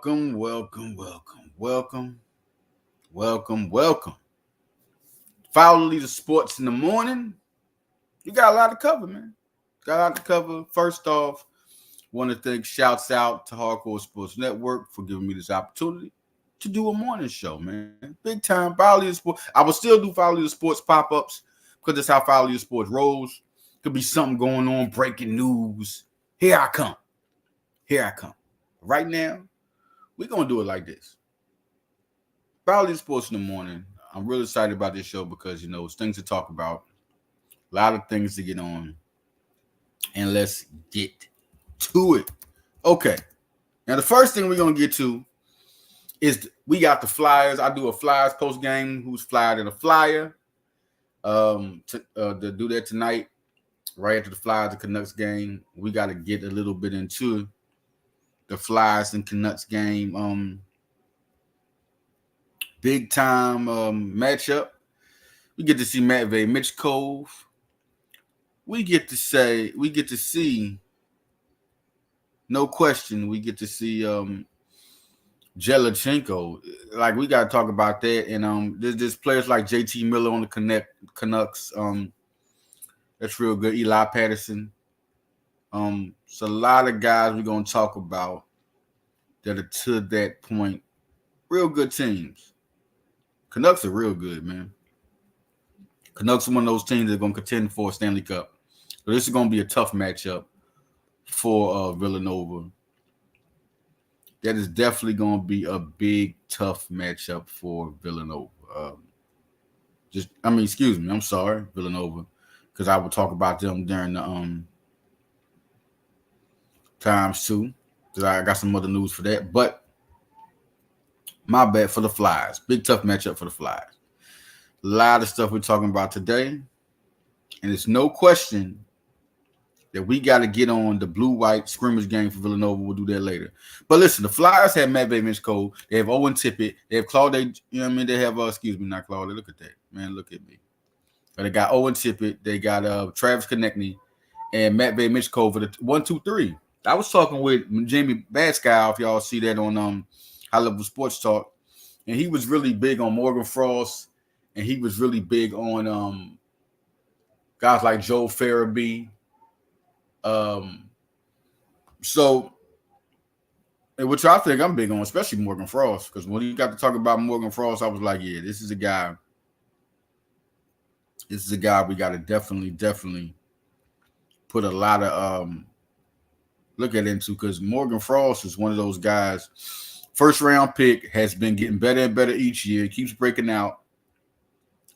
welcome, welcome, welcome, welcome, welcome, welcome. Follow Leader Sports in the morning. You got a lot to cover, man. Got a lot to cover. First off, want to thank shouts out to Hardcore Sports Network for giving me this opportunity to do a morning show, man. Big time. Follow Leader Sports. I will still do Follow Leader Sports pop-ups because that's how Follow Leader Sports rolls. Could be something going on, breaking news. Here I come. Here I come. Right now, we're going to do it like this. Follow Leader Sports in the morning. I'm really excited about this show because, it's things to talk about. A lot of things to get on. And let's get to it. Okay. Now, the first thing we're going to get to is we got the Flyers. I do a Flyers post game. Who's flyered in a flyer? To do that tonight, right after the Flyers and Canucks game. We got to get a little bit into the Flyers and Canucks game. Big time matchup. We get to see Matvey Michkov. We get to see, no question, we get to see Jelachenko. Like, we got to talk about that. And there's players like JT Miller on the Canucks. That's real good. Eli Patterson. So a lot of guys we're going to talk about that are to that point. Real good teams. Canucks are real good, man. Canucks are one of those teams that are going to contend for a Stanley Cup. So this is going to be a tough matchup for Villanova. That is definitely going to be a big, tough matchup for Villanova. I'm sorry, Villanova, because I will talk about them during the times too, because I got some other news for that. But my bad for the Flyers. Big, tough matchup for the Flyers. A lot of stuff we're talking about today. And it's no question that we got to get on the blue-white scrimmage game for Villanova. We'll do that later. But listen, the Flyers have Matvey Michkov. They have Owen Tippett. They have Claude. They have, not Claude. Look at that. Man, look at me. But they got Owen Tippett. They got Travis Konechny and Matvey Michkov for the 1-2-3. I was talking with Jamie Badskow, if y'all see that on High Level Sports Talk. And he was really big on Morgan Frost. And he was really big on guys like Joe Farabee. Which I think I'm big on, especially Morgan Frost, because when you got to talk about Morgan Frost, I was like, yeah, this is a guy we got to definitely put a lot of look at into, because Morgan Frost is one of those guys. First round pick, has been getting better and better each year. Keeps breaking out,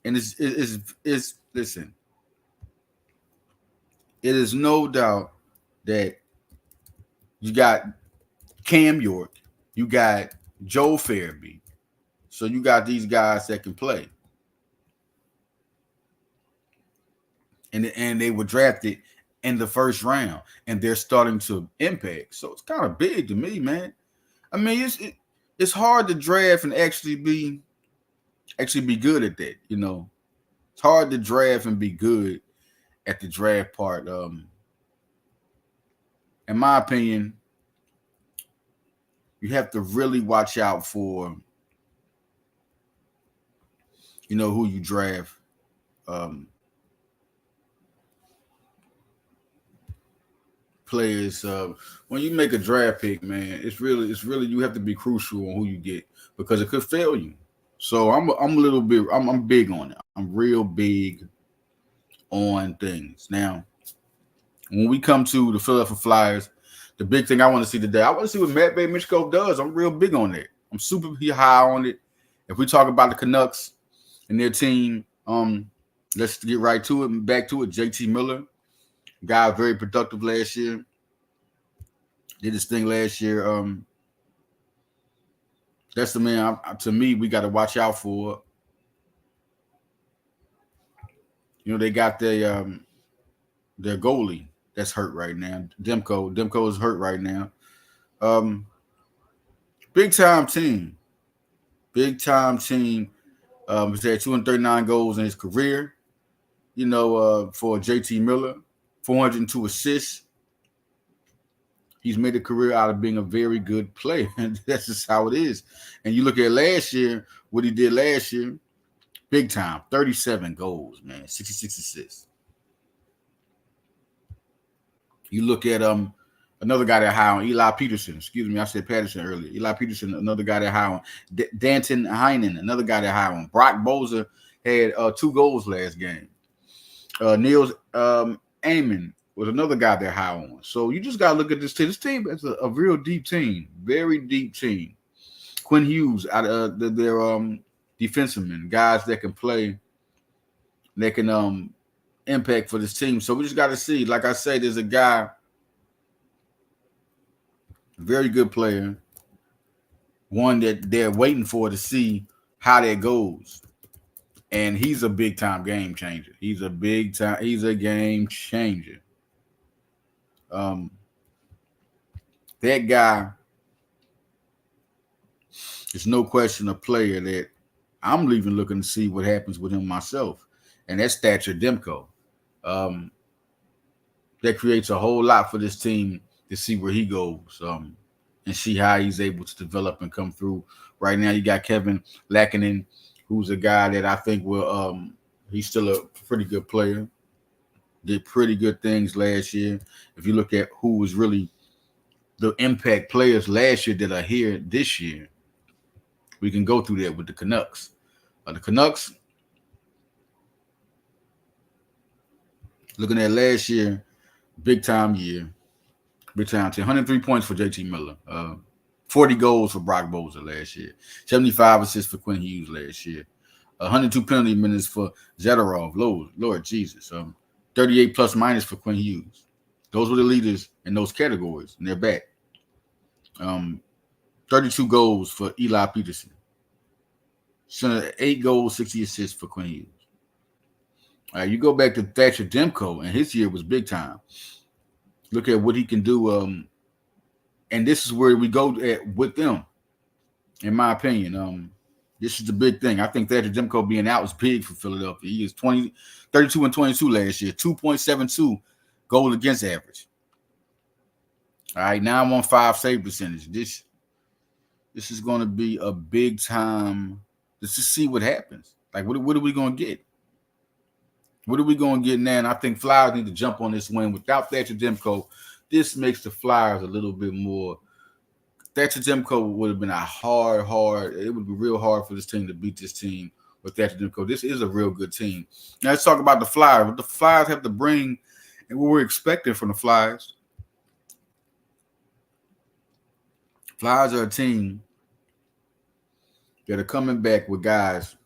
and listen. It is no doubt that you got Cam York, you got Joe Farabee, so you got these guys that can play, and they were drafted in the first round, and they're starting to impact. So it's kind of big to me, man. I mean, it's hard to draft and actually be good at that. It's hard to draft and be good at the draft part. In my opinion, you have to really watch out for, who you draft. Players, when you make a draft pick, man, it's really you have to be crucial on who you get, because it could fail you. So I'm big on it. I'm real big on things. Now, when we come to the Philadelphia Flyers, the big thing I want to see today, I want to see what Matvey Michkov does. I'm real big on it. I'm super high on it. If we talk about the Canucks and their team, let's get right to it. Back to it. JT Miller, guy very productive last year. Did his thing last year. That's the man. To me, we got to watch out for. They got their goalie that's hurt right now. Demko is hurt right now. Big time team. He's had 239 goals in his career. For JT Miller, 402 assists. He's made a career out of being a very good player. And that's just how it is. And you look at last year, what he did last year, big time, 37 goals, man, 66 assists. You look at another guy that high on Eli Peterson. Excuse me, I said Patterson earlier. Eli Peterson, another guy that high on Danton Heinen, another guy that high on. Brock Boza had 2 goals last game. Niels Amon was another guy that high on. So you just gotta look at this team. This team is a real deep team, very deep team. Quinn Hughes out of their defensemen, guys that can play, that can impact for this team. So we just got to see. Like I say, there's a guy, very good player, one that they're waiting for to see how that goes. And he's a big time game changer. He's a game changer. That guy is no question a player that I'm even looking to see what happens with him myself. And that's Thatcher Demko. That creates a whole lot for this team to see where he goes and see how he's able to develop and come through. Right now, you got Kevin Lackinen, who's a guy that I think will he's still a pretty good player. Did pretty good things last year. If you look at who was really the impact players last year that are here this year, we can go through that with the Canucks. The Canucks, looking at last year, big time year. Big time team. 103 points for JT Miller. 40 goals for Brock Boza last year. 75 assists for Quinn Hughes last year. 102 penalty minutes for Zadorov. Lord Jesus. 38 plus minus for Quinn Hughes. Those were the leaders in those categories, and they're back. 32 goals for Eli Peterson. 8 goals, 60 assists for Quinn Hughes. All right, you go back to Thatcher Demko, and his year was big time. Look at what he can do. And this is where we go with them, in my opinion. This is the big thing. I think Thatcher Demko being out is big for Philadelphia. He is 32 and 22 last year, 2.72 goal against average. All right, 915 save percentage. This is going to be a big time. Let's just see what happens. Like, what are we going to get? What are we going to get now? And I think Flyers need to jump on this win. Without Thatcher Demko, this makes the Flyers a little bit more. Thatcher Demko would have been a hard. It would be real hard for this team to beat this team with Thatcher Demko. This is a real good team. Now let's talk about the Flyers. What the Flyers have to bring and what we're expecting from the Flyers. Flyers are a team that are coming back with guys.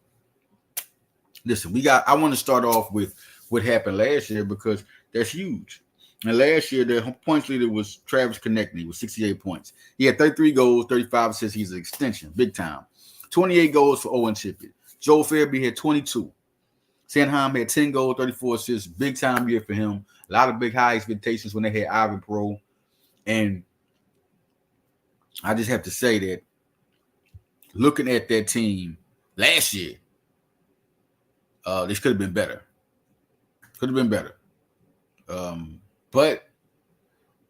Listen, I want to start off with what happened last year because that's huge. And last year, the points leader was Travis Konechny with 68 points. He had 33 goals, 35 assists. He's an extension, big time. 28 goals for Owen Tippett. Joel Farabee had 22. Sanheim had 10 goals, 34 assists. Big time year for him. A lot of big high expectations when they had Ivan Pro. And I just have to say that looking at that team last year, this could have been better. But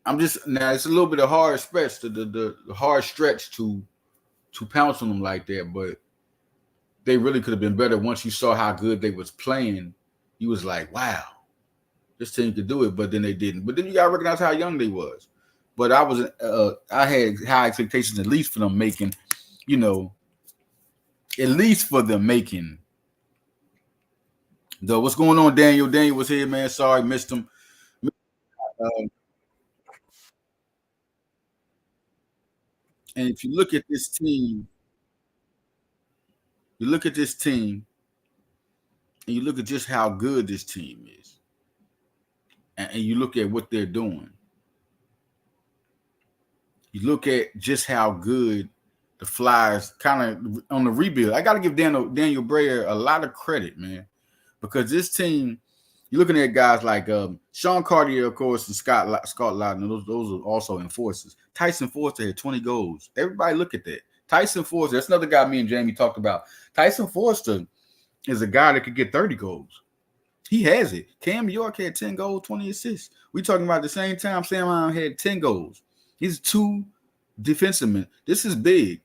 I'm just now it's a little bit of hard stretch the hard stretch to pounce on them like that, but they really could have been better once you saw how good they was playing. You was like, wow, this team could do it, but then they didn't. But then you gotta recognize how young they was. But I had high expectations at least for them making, what's going on, Daniel? Daniel was here, man. Sorry, missed him. And if you look at this team, and you look at just how good this team is, and you look at what they're doing. You look at just how good the Flyers kind of on the rebuild. I got to give Daniel Breyer a lot of credit, man, because this team, you're looking at guys like Sean Cartier, of course, and Scott Lawton. Those are also enforcers. Tyson Forster had 20 goals. Everybody look at that. Tyson Forster, that's another guy me and Jamie talked about. Tyson Forster is a guy that could get 30 goals. He has it. Cam York had 10 goals, 20 assists. We talking about the same time Sam Allen had 10 goals. He's 2 defensemen. This is big.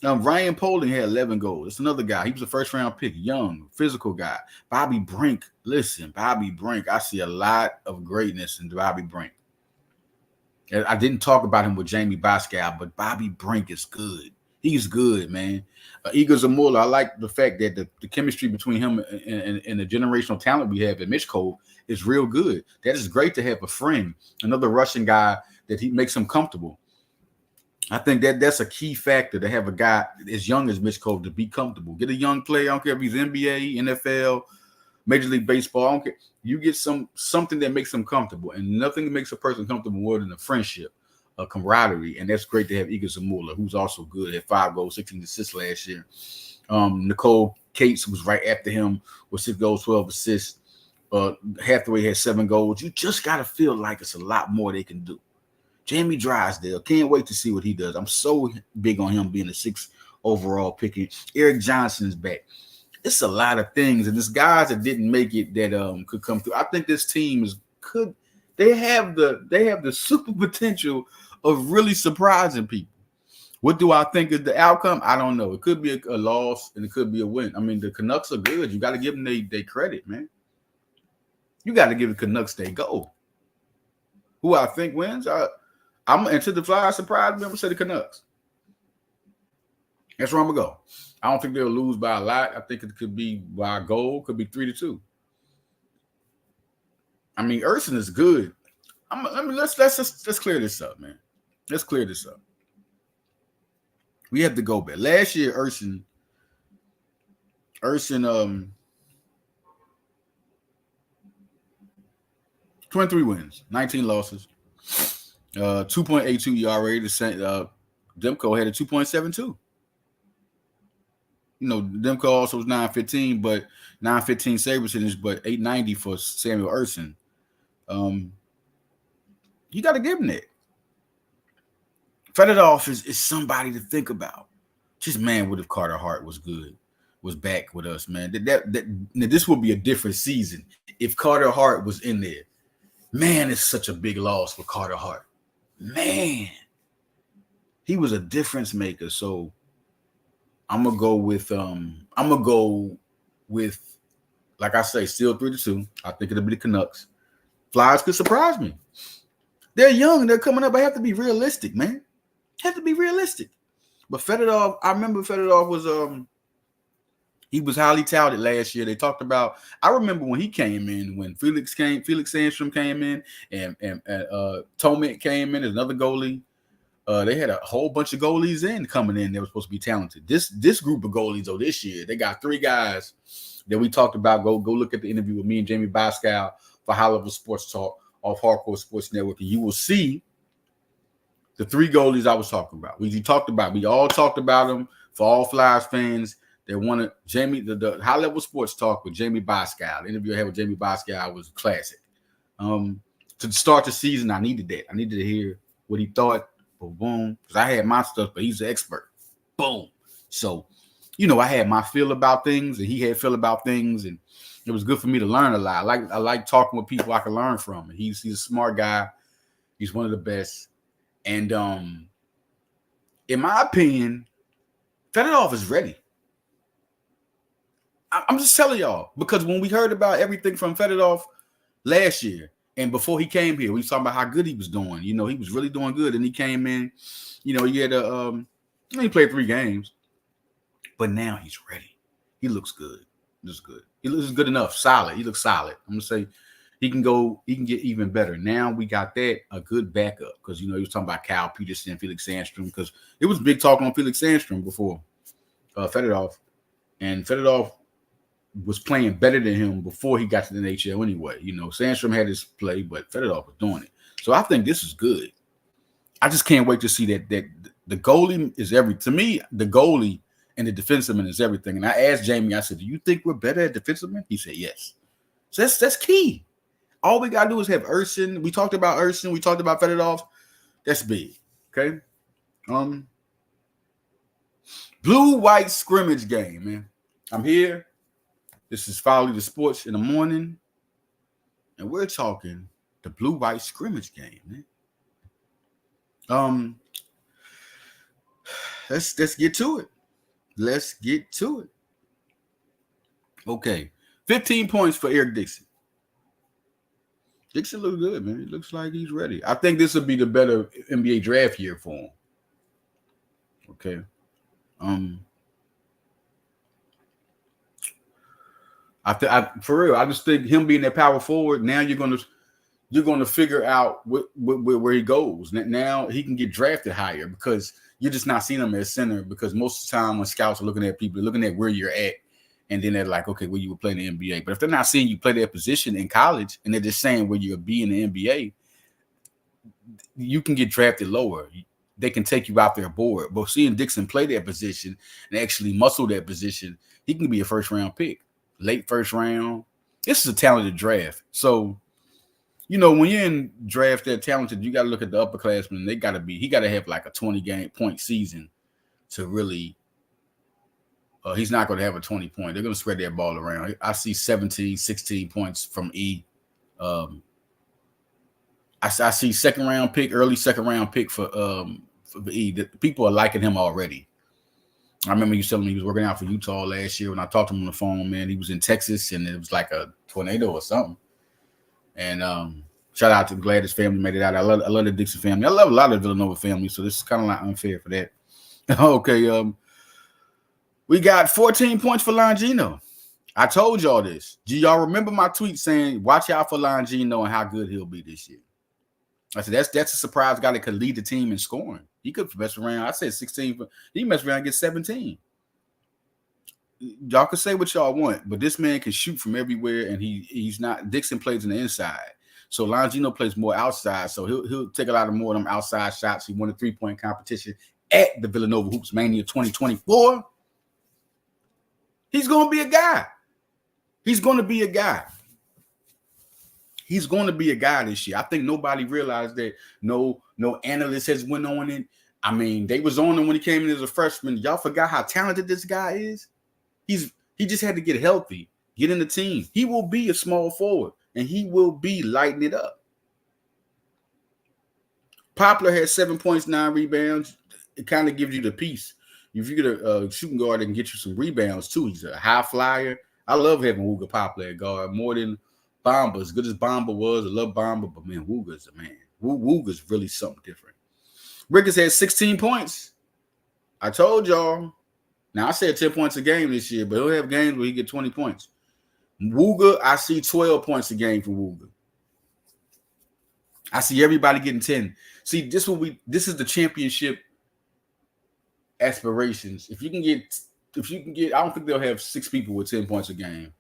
Ryan Poling had 11 goals. It's another guy. He was a first-round pick, young, physical guy. Bobby Brink. Listen, Bobby Brink. I see a lot of greatness in Bobby Brink. I didn't talk about him with Jamie Bascal, but Bobby Brink is good. He's good, man. Igor Zamula, I like the fact that the chemistry between him and the generational talent we have at Mitchkov is real good. That is great to have a friend, another Russian guy that he makes him comfortable. I think that's a key factor to have a guy as young as Mitchkov to be comfortable. Get a young player. I don't care if he's NBA, NFL, Major League Baseball. I don't care. You get something that makes them comfortable, and nothing makes a person comfortable more than a friendship, a camaraderie, and that's great to have Igor Zamula, who's also good at 5 goals, 16 assists last year. Nicole Cates was right after him with 6 goals, 12 assists. Hathaway had 7 goals. You just got to feel like it's a lot more they can do. Jamie Drysdale, can't wait to see what he does. I'm so big on him being a 6th overall pick. Eric Johnson is back. It's a lot of things, and there's guys that didn't make it that could come through. I think this team they have the super potential of really surprising people. What do I think is the outcome? I don't know. It could be a loss and it could be a win. I mean, the Canucks are good. You got to give them their credit, man. You got to give the Canucks their go. Who I think wins? I'm until the Flyers surprise me. I'm gonna say the Canucks. That's where I'm gonna go. I don't think they'll lose by a lot. I think it could be by a goal. Could be 3-2. I mean, Urson is good. Let's clear this up, man. Let's clear this up. We have to go back. Last year, Urson 23 wins, 19 losses. 2.82 ERA. Demko had a 2.72. You know, Demko also was 915, but 915 save percentage, but 890 for Samuel Urson. You got to give him that. Fedorov is somebody to think about. Just, man, what if Carter Hart was back with us, man? This would be a different season if Carter Hart was in there. Man, it's such a big loss for Carter Hart. Man, he was a difference maker. So I'm gonna go with like I say, still 3-2. I think it'll be the Canucks. Flyers could surprise me. They're young, they're coming up. I have to be realistic, man. Have to be realistic. But Fedorov, I remember Fedorov was he was highly touted last year. They talked about. I remember when he came in, when Felix Sandstrom came in, and Tomek came in as another goalie. They had a whole bunch of goalies coming in. They were supposed to be talented. This group of goalies, though, this year they got 3 guys that we talked about. Go look at the interview with me and Jamie Bascal for High Level Sports Talk off Hardcore Sports Network, and you will see the 3 goalies I was talking about. We all talked about them for all Flyers fans. They wanted Jamie, the High Level Sports Talk with Jamie Bascal. The interview I had with Jamie Bascal was a classic. To start the season, I needed that. I needed to hear what he thought. Boom, because I had my stuff, but he's an expert. Boom. So, I had my feel about things, and he had feel about things, and it was good for me to learn a lot. I like talking with people I can learn from. And he's a smart guy. He's one of the best. And in my opinion, Fedorov is ready. I'm just telling y'all, because when we heard about everything from Fedorov last year and before he came here, we was talking about how good he was doing. He was really doing good, and he came in. He had he played 3 games, but now he's ready. He looks good. He looks good. He looks good enough. Solid. He looks solid. I'm gonna say he can get even better. Now we got that a good backup because he was talking about Kyle Peterson, Felix Sandstrom, because it was big talk on Felix Sandstrom before Fedorov, and Fedorov was playing better than him before he got to the NHL anyway. Sandstrom had his play, but Fedorov was doing it. So I think this is good. I just can't wait to see that the goalie is everything. To me, the goalie and the defenseman is everything. And I asked Jamie, I said, do you think we're better at defenseman? He said, yes. So that's key. All we got to do is have Urson. We talked about Urson. We talked about Fedorov. That's big. Okay? Blue-white scrimmage game, man. I'm here. This is Follow the Sports in the morning, and we're talking the blue-white scrimmage game, man. Let's get to it. Let's get to it. Okay. 15 points for Eric Dixon. Dixon looks good, man. He looks like he's ready. I think this will be the better NBA draft year for him. Okay. For real, I just think him being that power forward, now you're gonna figure out where he goes. Now he can get drafted higher because you're just not seeing him as center, because most of the time when scouts are looking at people, they're looking at where you're at, and then they're like, okay, where you would play in the NBA. But if they're not seeing you play that position in college and they're just saying where you'll be in the NBA, you can get drafted lower. They can take you out their board. But seeing Dixon play that position and actually muscle that position, he can be a first-round pick, late first round. This is a talented draft. So, you know, when you're in draft that talented, you got to look at the upperclassmen. He got to have like a 20 point season to really. He's not going to have a 20 point. They're going to spread that ball around. I see 17, 16 points from E. I see early second round pick for E. The people are liking him already. I remember you telling me he was working out for Utah last year when I talked to him on the phone, man. He was in Texas and it was like a tornado or something. And shout out to glad his family made it out. I love the Dixon family. I love a lot of Villanova family, so this is kind of like unfair for that. Okay, we got 14 points for Longino. I told y'all this. Do y'all remember my tweet saying, watch out for Longino and how good he'll be this year? I said, that's a surprise guy that could lead the team in scoring. He could mess around. I said 16, but he mess around and get 17. Y'all can say what y'all want, but this man can shoot from everywhere, and he's not. Dixon plays on the inside, so Longino plays more outside. So he'll take a lot of more of them outside shots. He won a 3-point competition at the Villanova Hoops Mania 2024. He's going to be a guy. He's going to be a guy. He's going to be a guy this year. I think nobody realized that. No analyst has went on it. I mean, they was on him when he came in as a freshman. Y'all forgot how talented this guy is. He just had to get healthy, get in the team. He will be a small forward, and he will be lighting it up. Poplar had 7 points, 9 rebounds. It kind of gives you the piece. If you get a shooting guard that can get you some rebounds too, he's a high flyer. I love having Wooga Poplar at guard more than Bamba. As good as Bamba was, I love Bamba, but man, Wooga's a man. Wooga's really something different. Ricketts had 16 points. I told y'all. Now, I said 10 points a game this year, but he'll have games where he get 20 points. Wooga, I see 12 points a game from Wooga. I see everybody getting 10. See, this is the championship aspirations. If you can get, I don't think they'll have 6 people with 10 points a game.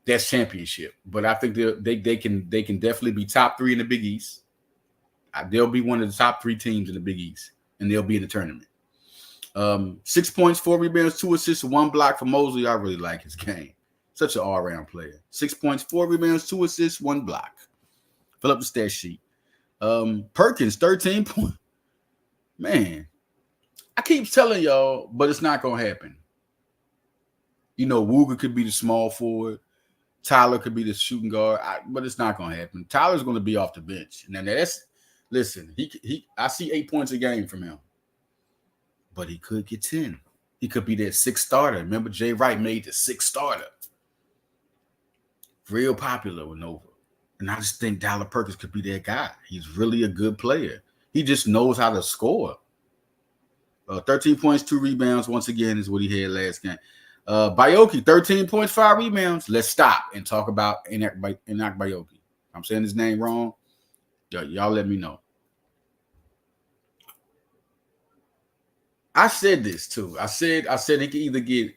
That's championship. But I think they can definitely be top 3 in the Big East. They'll be one of the top 3 teams in the Big East, and they'll be in the tournament. 6 points, 4 rebounds, 2 assists, 1 block for Mosley. I really like his game. Such an all-around player. 6 points, 4 rebounds, 2 assists, 1 block. Fill up the stat sheet. Perkins, 13 points. Man, I keep telling y'all, but it's not going to happen. You know, Wooga could be the small forward. Tyler could be the shooting guard, but it's not going to happen. Tyler's going to be off the bench. And listen, I see 8 points a game from him. But he could get 10. He could be that 6th starter. Remember, Jay Wright made the 6th starter. Real popular with Nova. And I just think Tyler Perkins could be that guy. He's really a good player. He just knows how to score. 13 points, 2 rebounds, once again, is what he had last game. Bayoki, 13 points, 5 rebounds. Let's stop and talk about Enak Bayoki. I'm saying his name wrong. Y'all let me know. I said this too. I said he could either get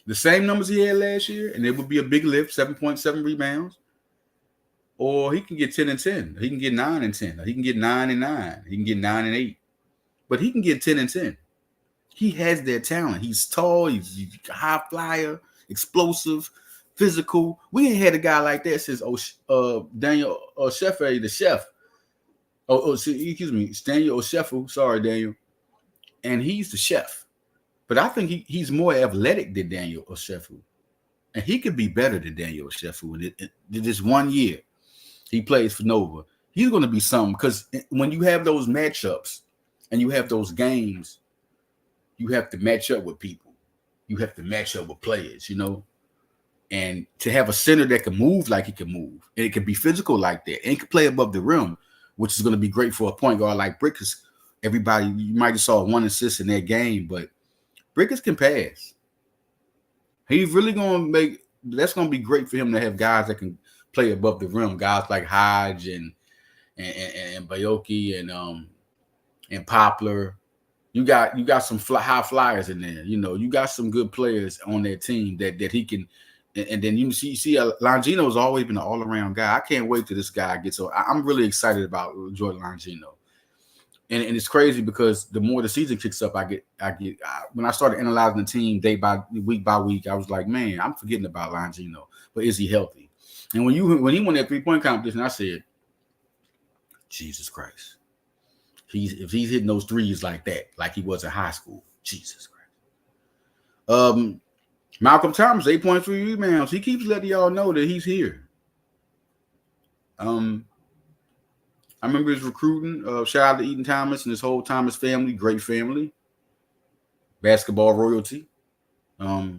the same numbers he had last year, and it would be a big lift, 7.7 rebounds, or he can get 10 and 10. He can get 9 and 10. He can get 9 and 9. He can get 9 and 8. But he can get 10 and 10. He has that talent. He's tall. He's a high flyer, explosive, physical. We ain't had a guy like that since Daniel Oshefe, the chef. Excuse me, Daniel Oshefu. Sorry, Daniel. And he's the chef. But I think he's more athletic than Daniel Oshefu. And he could be better than Daniel Oshefu. In this 1 year he plays for Nova, he's going to be something, because when you have those matchups and you have those games, you have to match up with people. You have to match up with players, and to have a center that can move like he can move, and it can be physical like that, and it can play above the rim, which is going to be great for a point guard like Brickers. Everybody, you might have saw 1 assist in that game, but Brickers can pass. He's really going to that's going to be great for him to have guys that can play above the rim, guys like Hodge and Bayoki and Poplar. You got some high flyers in there. You got some good players on that team that he can. And then you see Longino's always been an all-around guy. I can't wait till this guy gets on. I'm really excited about Jordan Longino. And it's crazy because the more the season kicks up, I get when I started analyzing the team week by week, I was like, man, I'm forgetting about Longino. But is he healthy? And when he won that 3-point competition, I said, Jesus Christ. If he's hitting those threes like that, like he was in high school, Jesus Christ. Malcolm Thomas, 8.3 rebounds. He keeps letting y'all know that he's here. I remember his recruiting. Shout out to Eaton Thomas and his whole Thomas family. Great family. Basketball royalty. I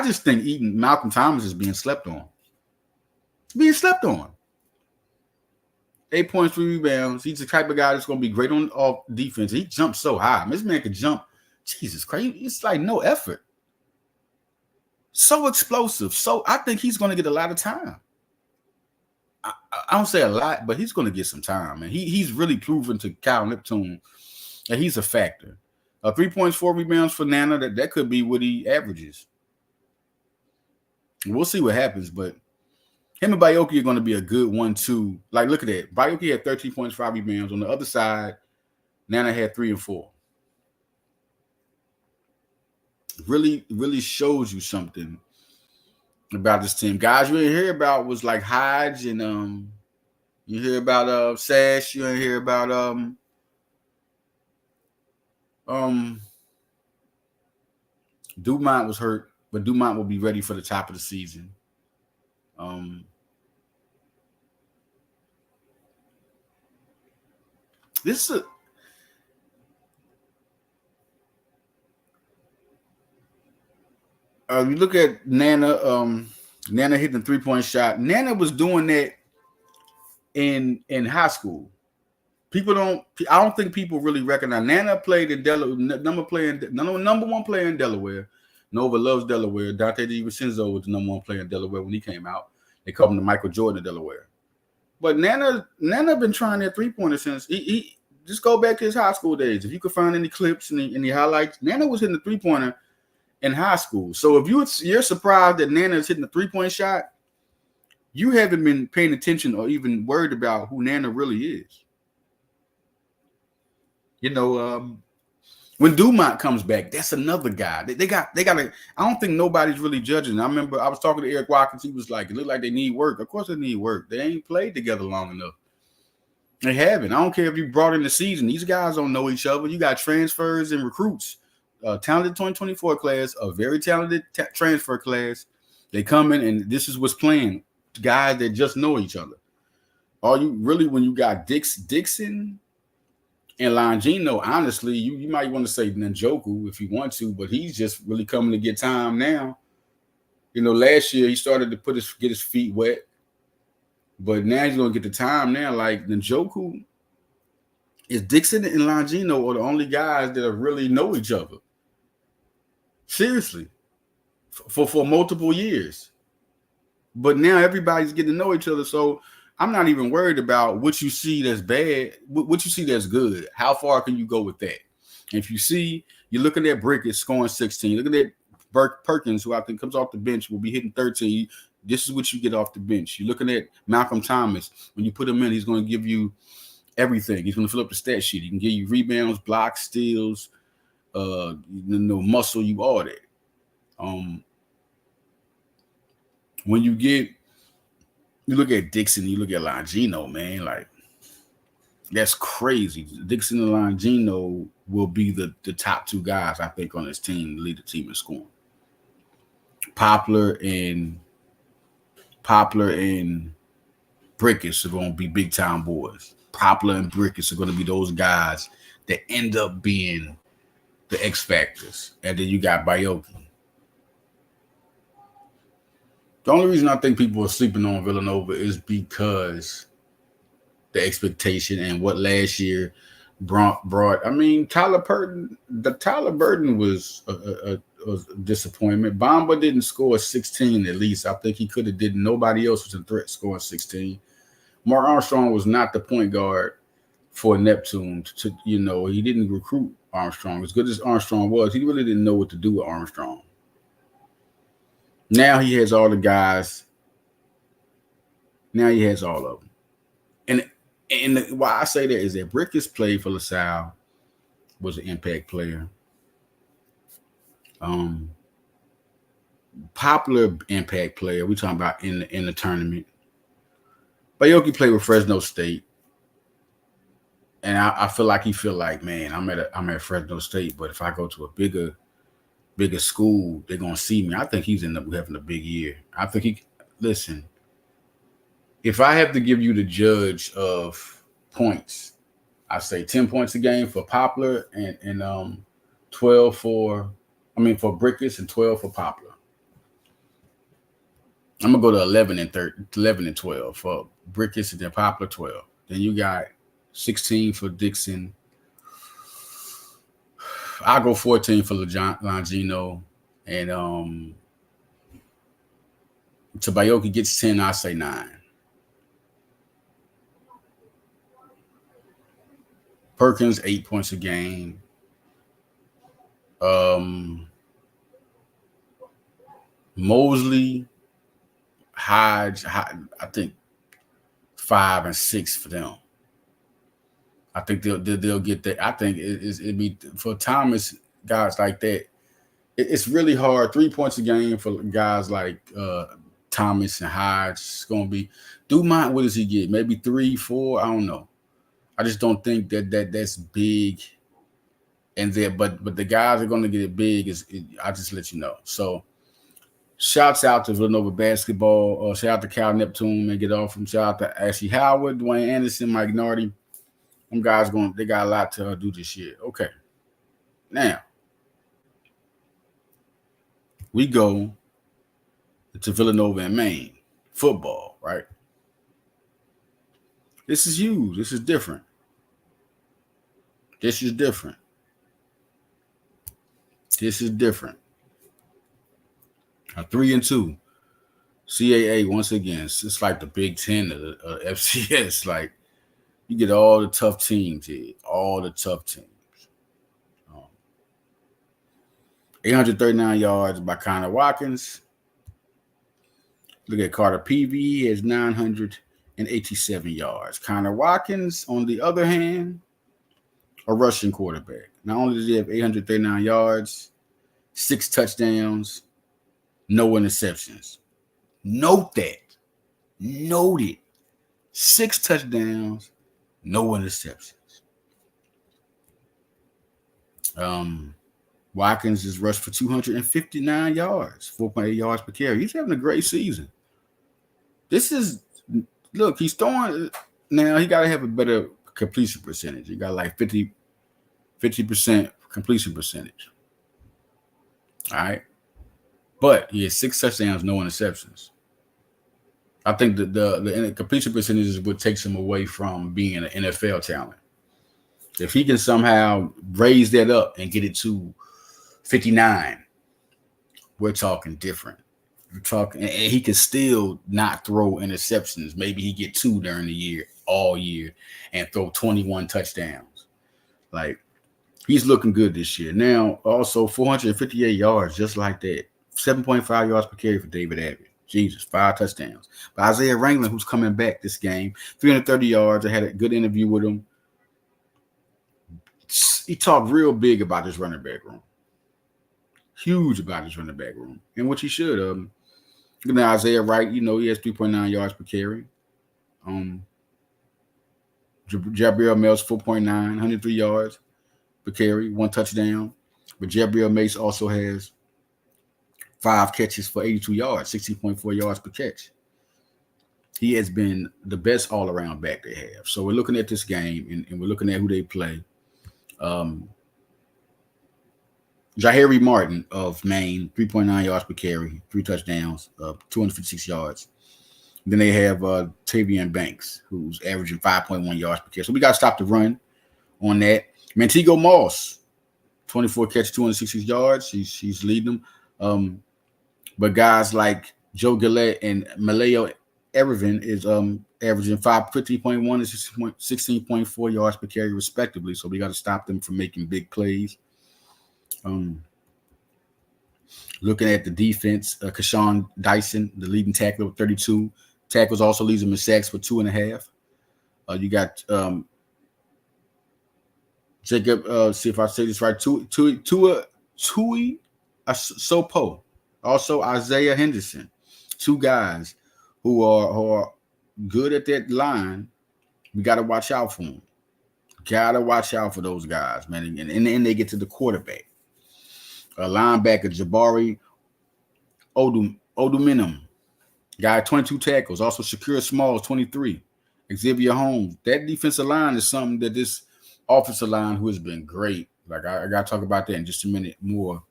just think Malcolm Thomas is being slept on. Being slept on. 8.3 rebounds. He's the type of guy that's going to be great on off defense. He jumps so high. This man can jump. Jesus Christ. It's like no effort. So explosive. So I think he's going to get a lot of time. I don't say a lot, but he's going to get some time. And he's really proven to Kyle Lipton that he's a factor. 3 points, 4 rebounds for Nana. That could be what he averages. We'll see what happens, but him and Bayoki are going to be a good 1-2. Like, look at that. Bayoki had 13 points, 5 rebounds. On the other side, Nana had 3 and 4. Really, really shows you something about this team. Guys you didn't hear about was like Hodge and you hear about Sash, you didn't hear about Dumont was hurt, but Dumont will be ready for the top of the season. This is you look at Nana. Nana hitting the 3-point shot. Nana was doing that in high school. I don't think people really recognize. Nana played in Delaware. Number 1 player in Delaware. Nova loves Delaware. Dante DiVincenzo was the number 1 player in Delaware when he came out. They called him the Michael Jordan of Delaware. But Nana been trying that 3-pointer since he just go back to his high school days. If you could find any clips and any highlights, Nana was hitting the 3-pointer in high school. So if you're surprised that Nana is hitting the 3-point shot, you haven't been paying attention or even worried about who Nana really is. When Dumont comes back, that's another guy. They got I don't think nobody's really judging. I remember I was talking to Eric Watkins. He was like, it looked like they need work. Of course they need work. They ain't played together long enough. They haven't. I don't care if you brought in the season. These guys don't know each other. You got transfers and recruits. Talented 2024 class, a very talented transfer class. They come in and this is what's playing. Guys that just know each other. All you really, when you got Dixon and Longino, honestly, you might want to say Njoku if you want to, but he's just really coming to get time now. Last year he started to get his feet wet, but now he's going to get the time now. Like Njoku, is Dixon and Longino are the only guys that really know each other. Seriously, for multiple years. But now everybody's getting to know each other, so I'm not even worried about what you see that's bad, what you see that's good. How far can you go with that? If you're looking at Brickett scoring 16, looking at Perkins, who I think comes off the bench, will be hitting 13. This is what you get off the bench. You're looking at Malcolm Thomas. When you put him in, he's going to give you everything. He's going to fill up the stat sheet. He can give you rebounds, blocks, steals, muscle, you all that. When you look at Dixon, you look at Longino, man, like that's crazy. Dixon and Longino will be the top 2 guys, I think, on this team to lead the team in scoring. Poplar and Brickets are going to be big time boys. Poplar and Brickets are going to be those guys that end up being the X factors. And then you got Bayoki. The only reason I think people are sleeping on Villanova is because the expectation and what last year brought. I mean, Tyler Burton was a disappointment. Bamba didn't score 16 at least. I think he could have did. Nobody else was a threat scoring 16. Mark Armstrong was not the point guard for Neptune. He didn't recruit Armstrong. As good as Armstrong was, he really didn't know what to do with Armstrong. Now he has all the guys. Now he has all of them. And why I say that is that Brickets played for LaSalle, was an impact player. Popular impact player. We're talking about in the tournament. Bayoki played with Fresno State. And I feel like, man, I'm at Fresno State, but if I go to a bigger school, they're gonna see me. I think he's end up having a big year. I think listen. If I have to give you the judge of points, I say 10 points a game for Poplar and 12 for Brickets and 12 for Poplar. I'm gonna go to 11 and 12 for Brickets and then Poplar 12. Then you got 16 for Dixon. I'll go 14 for Longino. And Bayoki gets 10, I say 9. Perkins, 8 points a game. Mosley, Hodge, I think 5 and 6 for them. I think they'll get that. I think it'd be for Thomas, guys like that. It's really hard. 3 points a game for guys like Thomas and Hodge. It's gonna be. Dumont, what does he get? Maybe 3, 4. I don't know. I just don't think that's big. And there, but the guys are gonna get it big. I just let you know. So, shouts out to Villanova basketball. Shout out to Cal Neptune and get off from. Shout out to Ashley Howard, Dwayne Anderson, Mike Nardi. Them guys they got a lot to do this year. Okay. Now, we go to Villanova and Maine. Football, right? This is huge. This is different. This is different. A 3-2. CAA, once again, it's like the Big Ten of FCS. Like, you get all the tough teams here. All the tough teams. 839 yards by Connor Watkins. Look at Carter Peavy. He has 987 yards. Connor Watkins, on the other hand, a rushing quarterback. Not only does he have 839 yards, 6 touchdowns, no interceptions. Note that. Note it. 6 touchdowns, no interceptions. Watkins is rushed for 259 yards, 4.8 yards per carry. He's having a great season. He's throwing. Now, he got to have a better completion percentage. He got like 50% completion percentage. All right. But he has 6 touchdowns, no interceptions. I think the completion percentage is what takes him away from being an NFL talent. If he can somehow raise that up and get it to 59, we're talking different. We're talking, and he can still not throw interceptions. Maybe he get 2 during the year, all year, and throw 21 touchdowns. Like, he's looking good this year. Now, also 458 yards, just like that. 7.5 yards per carry for David Abbott. Jesus, 5 touchdowns. But Isaiah Wrangler, who's coming back this game, 330 yards. I had a good interview with him. He talked real big about this running back room. Huge about his running back room. And which he should. Isaiah Wright, he has 3.9 yards per carry. Jabriel Mills, 4.9, 103 yards per carry, 1 touchdown. But Jabriel Mace also has 5 catches for 82 yards, 16.4 yards per catch. he has been the best all-around back they have. So we're looking at this game, and we're looking at who they play. Jahiri Martin of Maine, 3.9 yards per carry, 3 touchdowns, 256 yards. Then they have Tavian Banks, who's averaging 5.1 yards per carry. So we got to stop the run on that. Mantigo Moss, 24 catches, 260 yards. She's leading them. But guys like Joe Gillette and Maleo Ervin is averaging 15.1 and 16.4 yards per carry, respectively. So we got to stop them from making big plays. Looking at the defense, Kashawn Dyson, the leading tackler with 32 tackles, also leads them in sacks for 2.5. You got Jacob, see if I say this right, Tui Sopo, also Isaiah Henderson, 2 guys who are good at that line. We got to watch out for them. Got to watch out for those guys, man. And then they get to the quarterback. Linebacker Jabari Oduminum, guy 22 tackles. Also Shakira Smalls, 23. Xavier Holmes. That defensive line is something that this offensive line, who has been great, like I got to talk about that in just a minute more,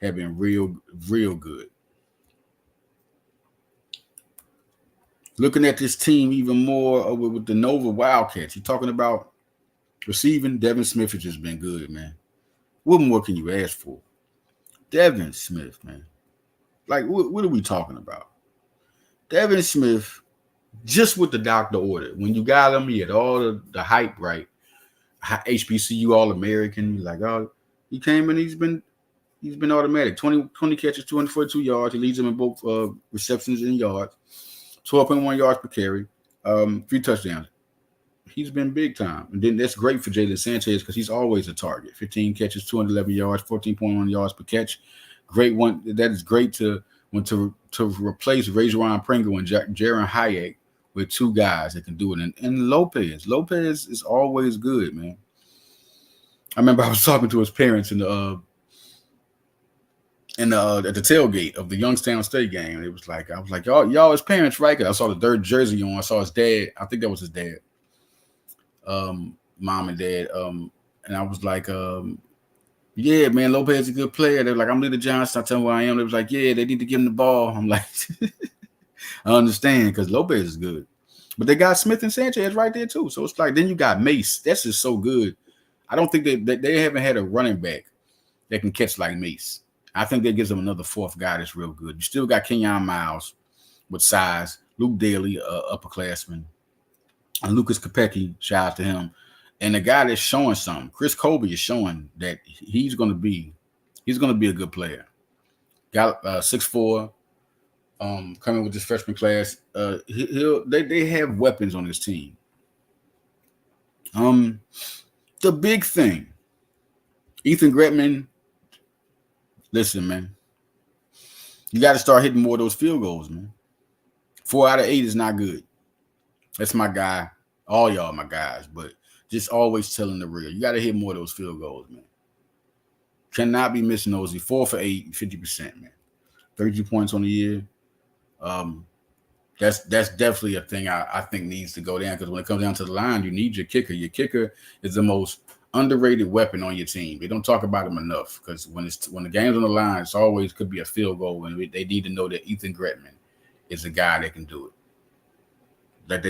have been real good. Looking at this team even more with the Nova Wildcats, you're talking about receiving. Devin Smith has just been good, man. What more can you ask for? Devin Smith, man. Like, what are we talking about? Devin Smith, just with the doctor order. When you got him, he had all the hype, right? HBCU All-American. Like, oh, he came in, he's been automatic. 20 catches, 242 yards. He leads them in both receptions and yards. 12.1 yards per carry. 3 touchdowns. He's been big time. And then that's great for Jalen Sanchez because he's always a target. 15 catches, 211 yards, 14.1 yards per catch. Great one. That is great to replace Rajon Pringle and Jaron Hayek with 2 guys that can do it. And Lopez is always good, man. I remember I was talking to his parents at the tailgate of the Youngstown State game. And it was like, I was like, y'all his parents, right? Because I saw the third jersey on. I saw his dad. I think that was his dad. Mom and dad. And I was like, yeah, man, Lopez is a good player. They're like, I'm Leader Johnson. I tell them who I am. They was like, yeah, they need to give him the ball. I'm like, I understand because Lopez is good. But they got Smith and Sanchez right there too. So it's like, then you got Mace. That's just so good. I don't think they haven't had a running back that can catch like Mace. I think that gives them another 4th guy that's real good. You still got Kenyon Miles with size. Luke Daly, upperclassman. And Lucas Kopecki, shout out to him. And the guy that's showing something, Chris Colby, is showing that he's going to be a good player. Got 6'4", coming with this freshman class. They have weapons on this team. The big thing, Ethan Gretman. Listen, man, you got to start hitting more of those field goals, man. 4 out of 8 is not good. That's my guy. All y'all my guys, but just always telling the real. You got to hit more of those field goals, man. Cannot be missing those. 4 for 8, 50%, man. 32 points on the year. That's definitely a thing I think needs to go down because when it comes down to the line, you need your kicker. Your kicker is the most underrated weapon on your team. They don't talk about him enough because when the game's on the line, it's always could be a field goal, and they need to know that Ethan Gretman is a guy that can do it. That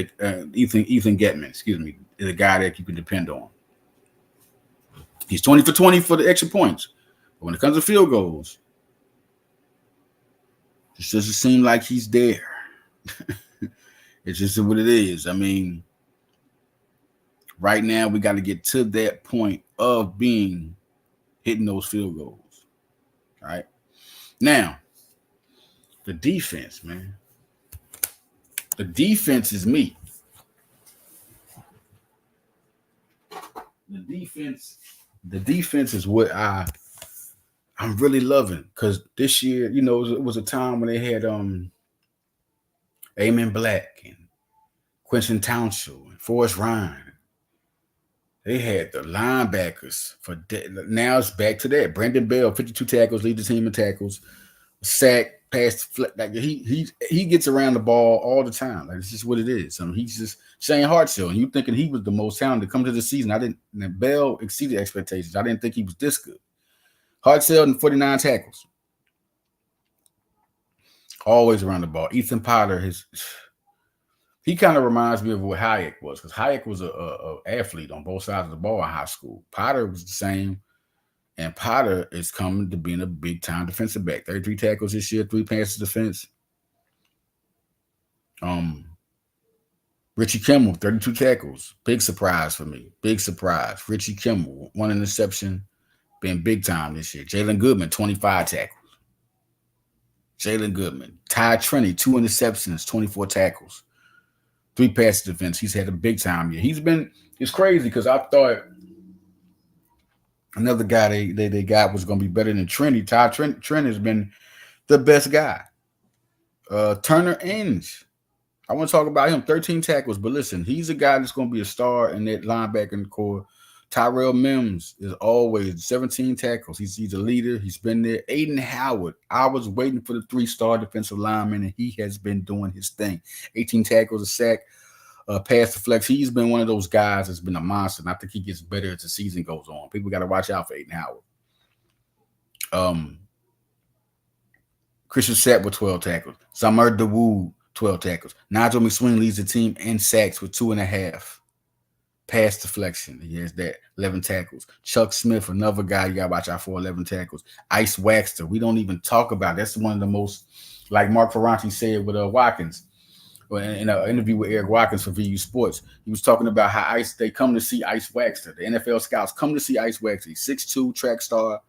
Ethan Getman, excuse me, is a guy that you can depend on. He's 20 for 20 for the extra points. But when it comes to field goals, it doesn't seem like he's there. It's just what it is. I mean, right now we got to get to that point of hitting those field goals. All right. Now, the defense, man. The defense is me. The defense is what I'm really loving because this year, it was a time when they had Eamon Black and Quentin Townshend and Forrest Ryan. They had the linebackers now it's back to that. Brandon Bell, 52 tackles, lead the team in tackles, sack, pass like he gets around the ball all the time. Like it's just what it is. I mean, he's just Shane Hartzell, and you thinking he was the most talented come to the season. I didn't. And Bell exceeded expectations. I didn't think he was this good. Hartzell and 49 tackles, always around the ball. Ethan Potter, he kind of reminds me of what Hayek was, because Hayek was a athlete on both sides of the ball in high school. Potter was the same. And Potter is coming to being a big-time defensive back. 33 tackles this year, 3 passes defense. Richie Kimmel, 32 tackles. Big surprise for me. Big surprise. Richie Kimmel, 1 interception, been big-time this year. Jalen Goodman, 25 tackles. Jalen Goodman. Ty Trinity, 2 interceptions, 24 tackles. 3 passes defense. He's had a big-time year. It's crazy because I thought another guy they got was going to be better than Trinity. Ty Trent has been the best guy. Turner Inge. I want to talk about him. 13 tackles, but listen, he's a guy that's going to be a star in that linebacking core. Tyrell Mims is always 17 tackles. He's a leader. He's been there. Aiden Howard. I was waiting for the 3-star defensive lineman, and he has been doing his thing. 18 tackles, a sack. Pass deflection. He's been one of those guys that's been a monster, and I think he gets better as the season goes on. People got to watch out for Aiden Howard. Christian Sapp with 12 tackles. Samir Dawood, 12 tackles. Nigel McSween leads the team in sacks with 2.5. Pass deflection. He has that, 11 tackles. Chuck Smith, another guy you got to watch out for, 11 tackles. Ice Waxter, we don't even talk about. That's one of the most, like Mark Ferranti said with Watkins. In an interview with Eric Watkins for VU Sports, he was talking about how they come to see Ice Waxter. The NFL scouts come to see Ice Waxter. He's 6'2", track star.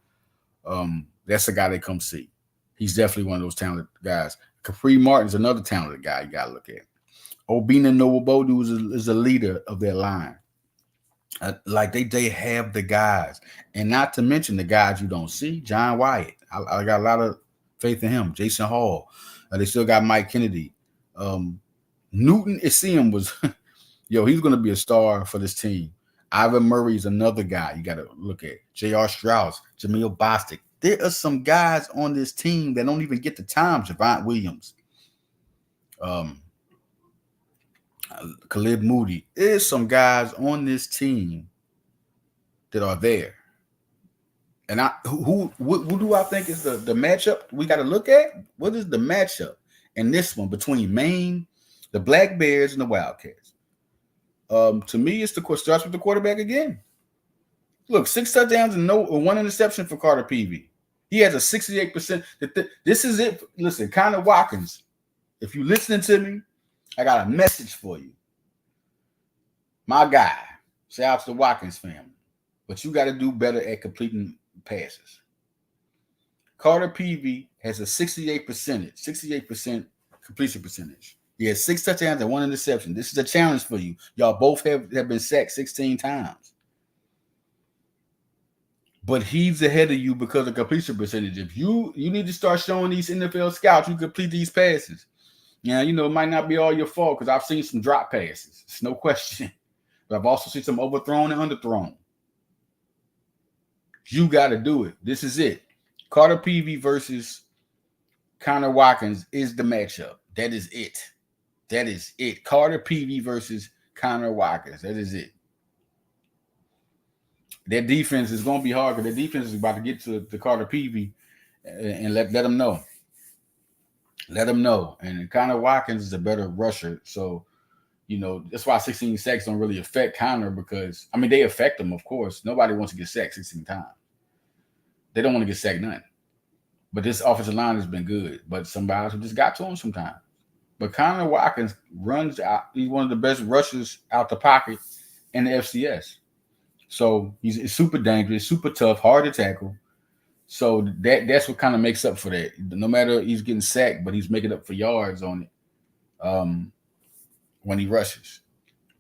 That's the guy they come see. He's definitely one of those talented guys. Capri Martin's another talented guy you got to look at. Obina Nwobodu is a leader of their line. Like they have the guys. And not to mention the guys you don't see. John Wyatt. I got a lot of faith in him. Jason Hall. They still got Mike Kennedy. Newton Isiam was, he's going to be a star for this team. Ivan Murray's another guy you got to look at. J.R. Strauss, Jamil Bostic. There are some guys on this team that don't even get the time. Javon Williams, Khalid Moody. There's some guys on this team that are there. And who do I think is the matchup we got to look at? What is the matchup in this one between Maine, the Black Bears, and the Wildcats? To me, it starts with the quarterback again. Look, 6 touchdowns and 1 interception for Carter Peavy. He has a 68%. This is it. Listen, Connor Watkins, if you're listening to me, I got a message for you. My guy, shout out to the Watkins family, but you got to do better at completing passes. Carter Peavy has a 68% completion percentage. He has 6 touchdowns and 1 interception. This is a challenge for you. Y'all both have been sacked 16 times. But he's ahead of you because of completion percentage. If you need to start showing these NFL scouts you complete these passes. Now, it might not be all your fault because I've seen some drop passes. It's no question. But I've also seen some overthrown and underthrown. You got to do it. This is it. Carter Peavy versus Connor Watkins is the matchup. That is it. That is it. Carter Peavy versus Connor Watkins. That is it. Their defense is going to be hard because their defense is about to get to Carter Peavy and let them know. Let them know. And Connor Watkins is a better rusher. So, that's why 16 sacks don't really affect Connor because, they affect him, of course. Nobody wants to get sacked 16 times. They don't want to get sacked none. But this offensive line has been good. But somebody just got to him sometimes. But Connor Watkins runs out. He's one of the best rushers out the pocket in the FCS. So he's super dangerous, super tough, hard to tackle. So that's what kind of makes up for that. No matter he's getting sacked, but he's making up for yards on it when he rushes.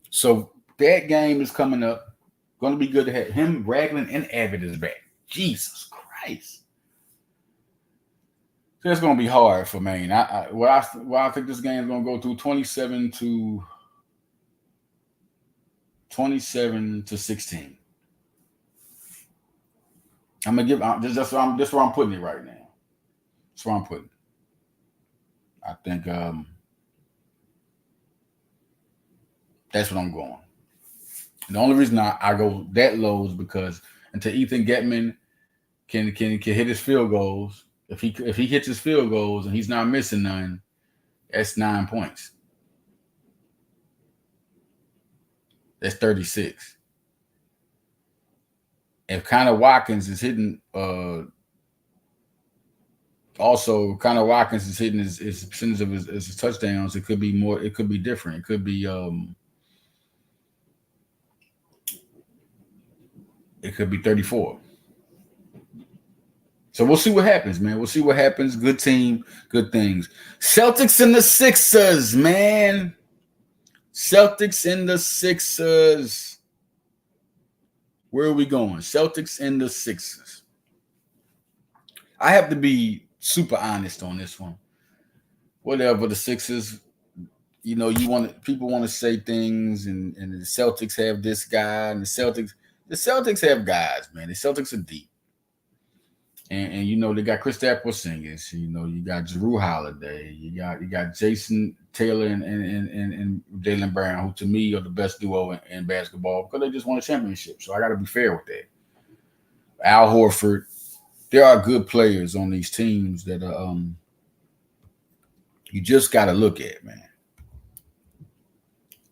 So that game is coming up. Going to be good to have him. Ragland and Abbott is back. Jesus Christ. So it's going to be hard for Maine. I think this game is going to go through 27 to 16. I'm gonna give. That's where I'm putting it right now. That's where I'm putting it. I think that's what I'm going. The only reason I go that low is because until Ethan Getman can hit his field goals, if he hits his field goals and he's not missing none, that's 9 points. That's 36. If Connor Watkins is hitting, also Connor Watkins is hitting his percentage of his touchdowns, it could be more. It could be different. It could be 34. So we'll see what happens, man. We'll see what happens. Good team, good things. Celtics and the Sixers, man. Celtics and the Sixers. Where are we going? Celtics and the Sixers. I have to be super honest on this one. Whatever the Sixers, people want to say things, and the Celtics have this guy, and the Celtics have guys, man. The Celtics are deep. And they got Kristaps Porzingis, you got Jrue Holiday, you got Jason Taylor and Jaylen Brown, who to me are the best duo in basketball because they just won a championship. So I got to be fair with that. Al Horford, there are good players on these teams that are you just got to look at, man,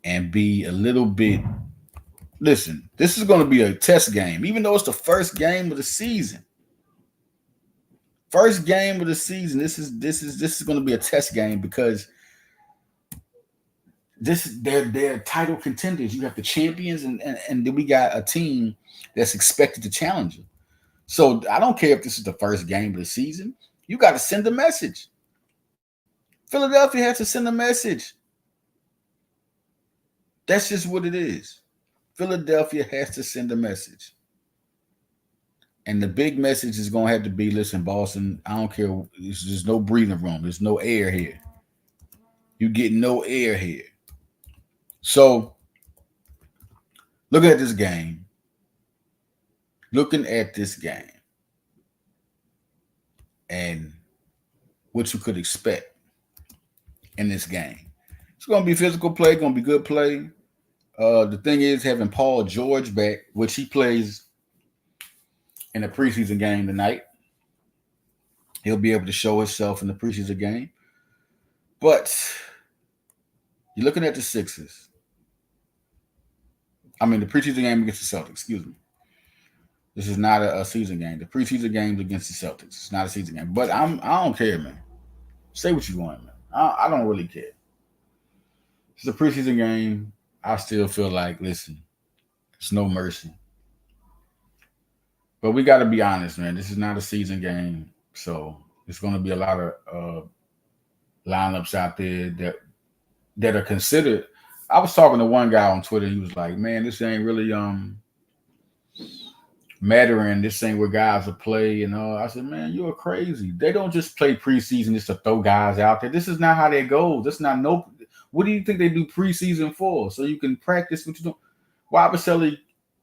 and be a little bit. Listen, this is going to be a test game, even though it's the first game of the season. First game of the season. This is going to be a test game because they're title contenders. You have the champions, and then we got a team that's expected to challenge them. So I don't care if this is the first game of the season. You got to send a message. Philadelphia has to send a message. That's just what it is. Philadelphia has to send a message. And the big message is going to have to be, listen, Boston, I don't care. There's no breathing room. There's no air here. You get no air here. So, looking at this game, and what you could expect in this game. It's going to be physical play, going to be good play. The thing is having Paul George back, which he plays in a preseason game tonight. He'll be able to show himself in the preseason game. But you're looking at the Sixers. I mean, the preseason game against the Celtics, excuse me. This is not a season game. The preseason game's against the Celtics. It's not a season game. But I don't care, man. Say what you want, man. I don't really care. It's a preseason game. I still feel like, listen, it's no mercy. But we got to be honest, man. This is not a season game. So there's going to be a lot of lineups out there that are considered. I was talking to one guy on Twitter. He was like, man, this ain't really mattering. This ain't where guys will play. I said, man, you're crazy. They don't just play preseason just to throw guys out there. This is not how that goes. That's not no. What do you think they do preseason for? So you can practice what you do. Wabaseli,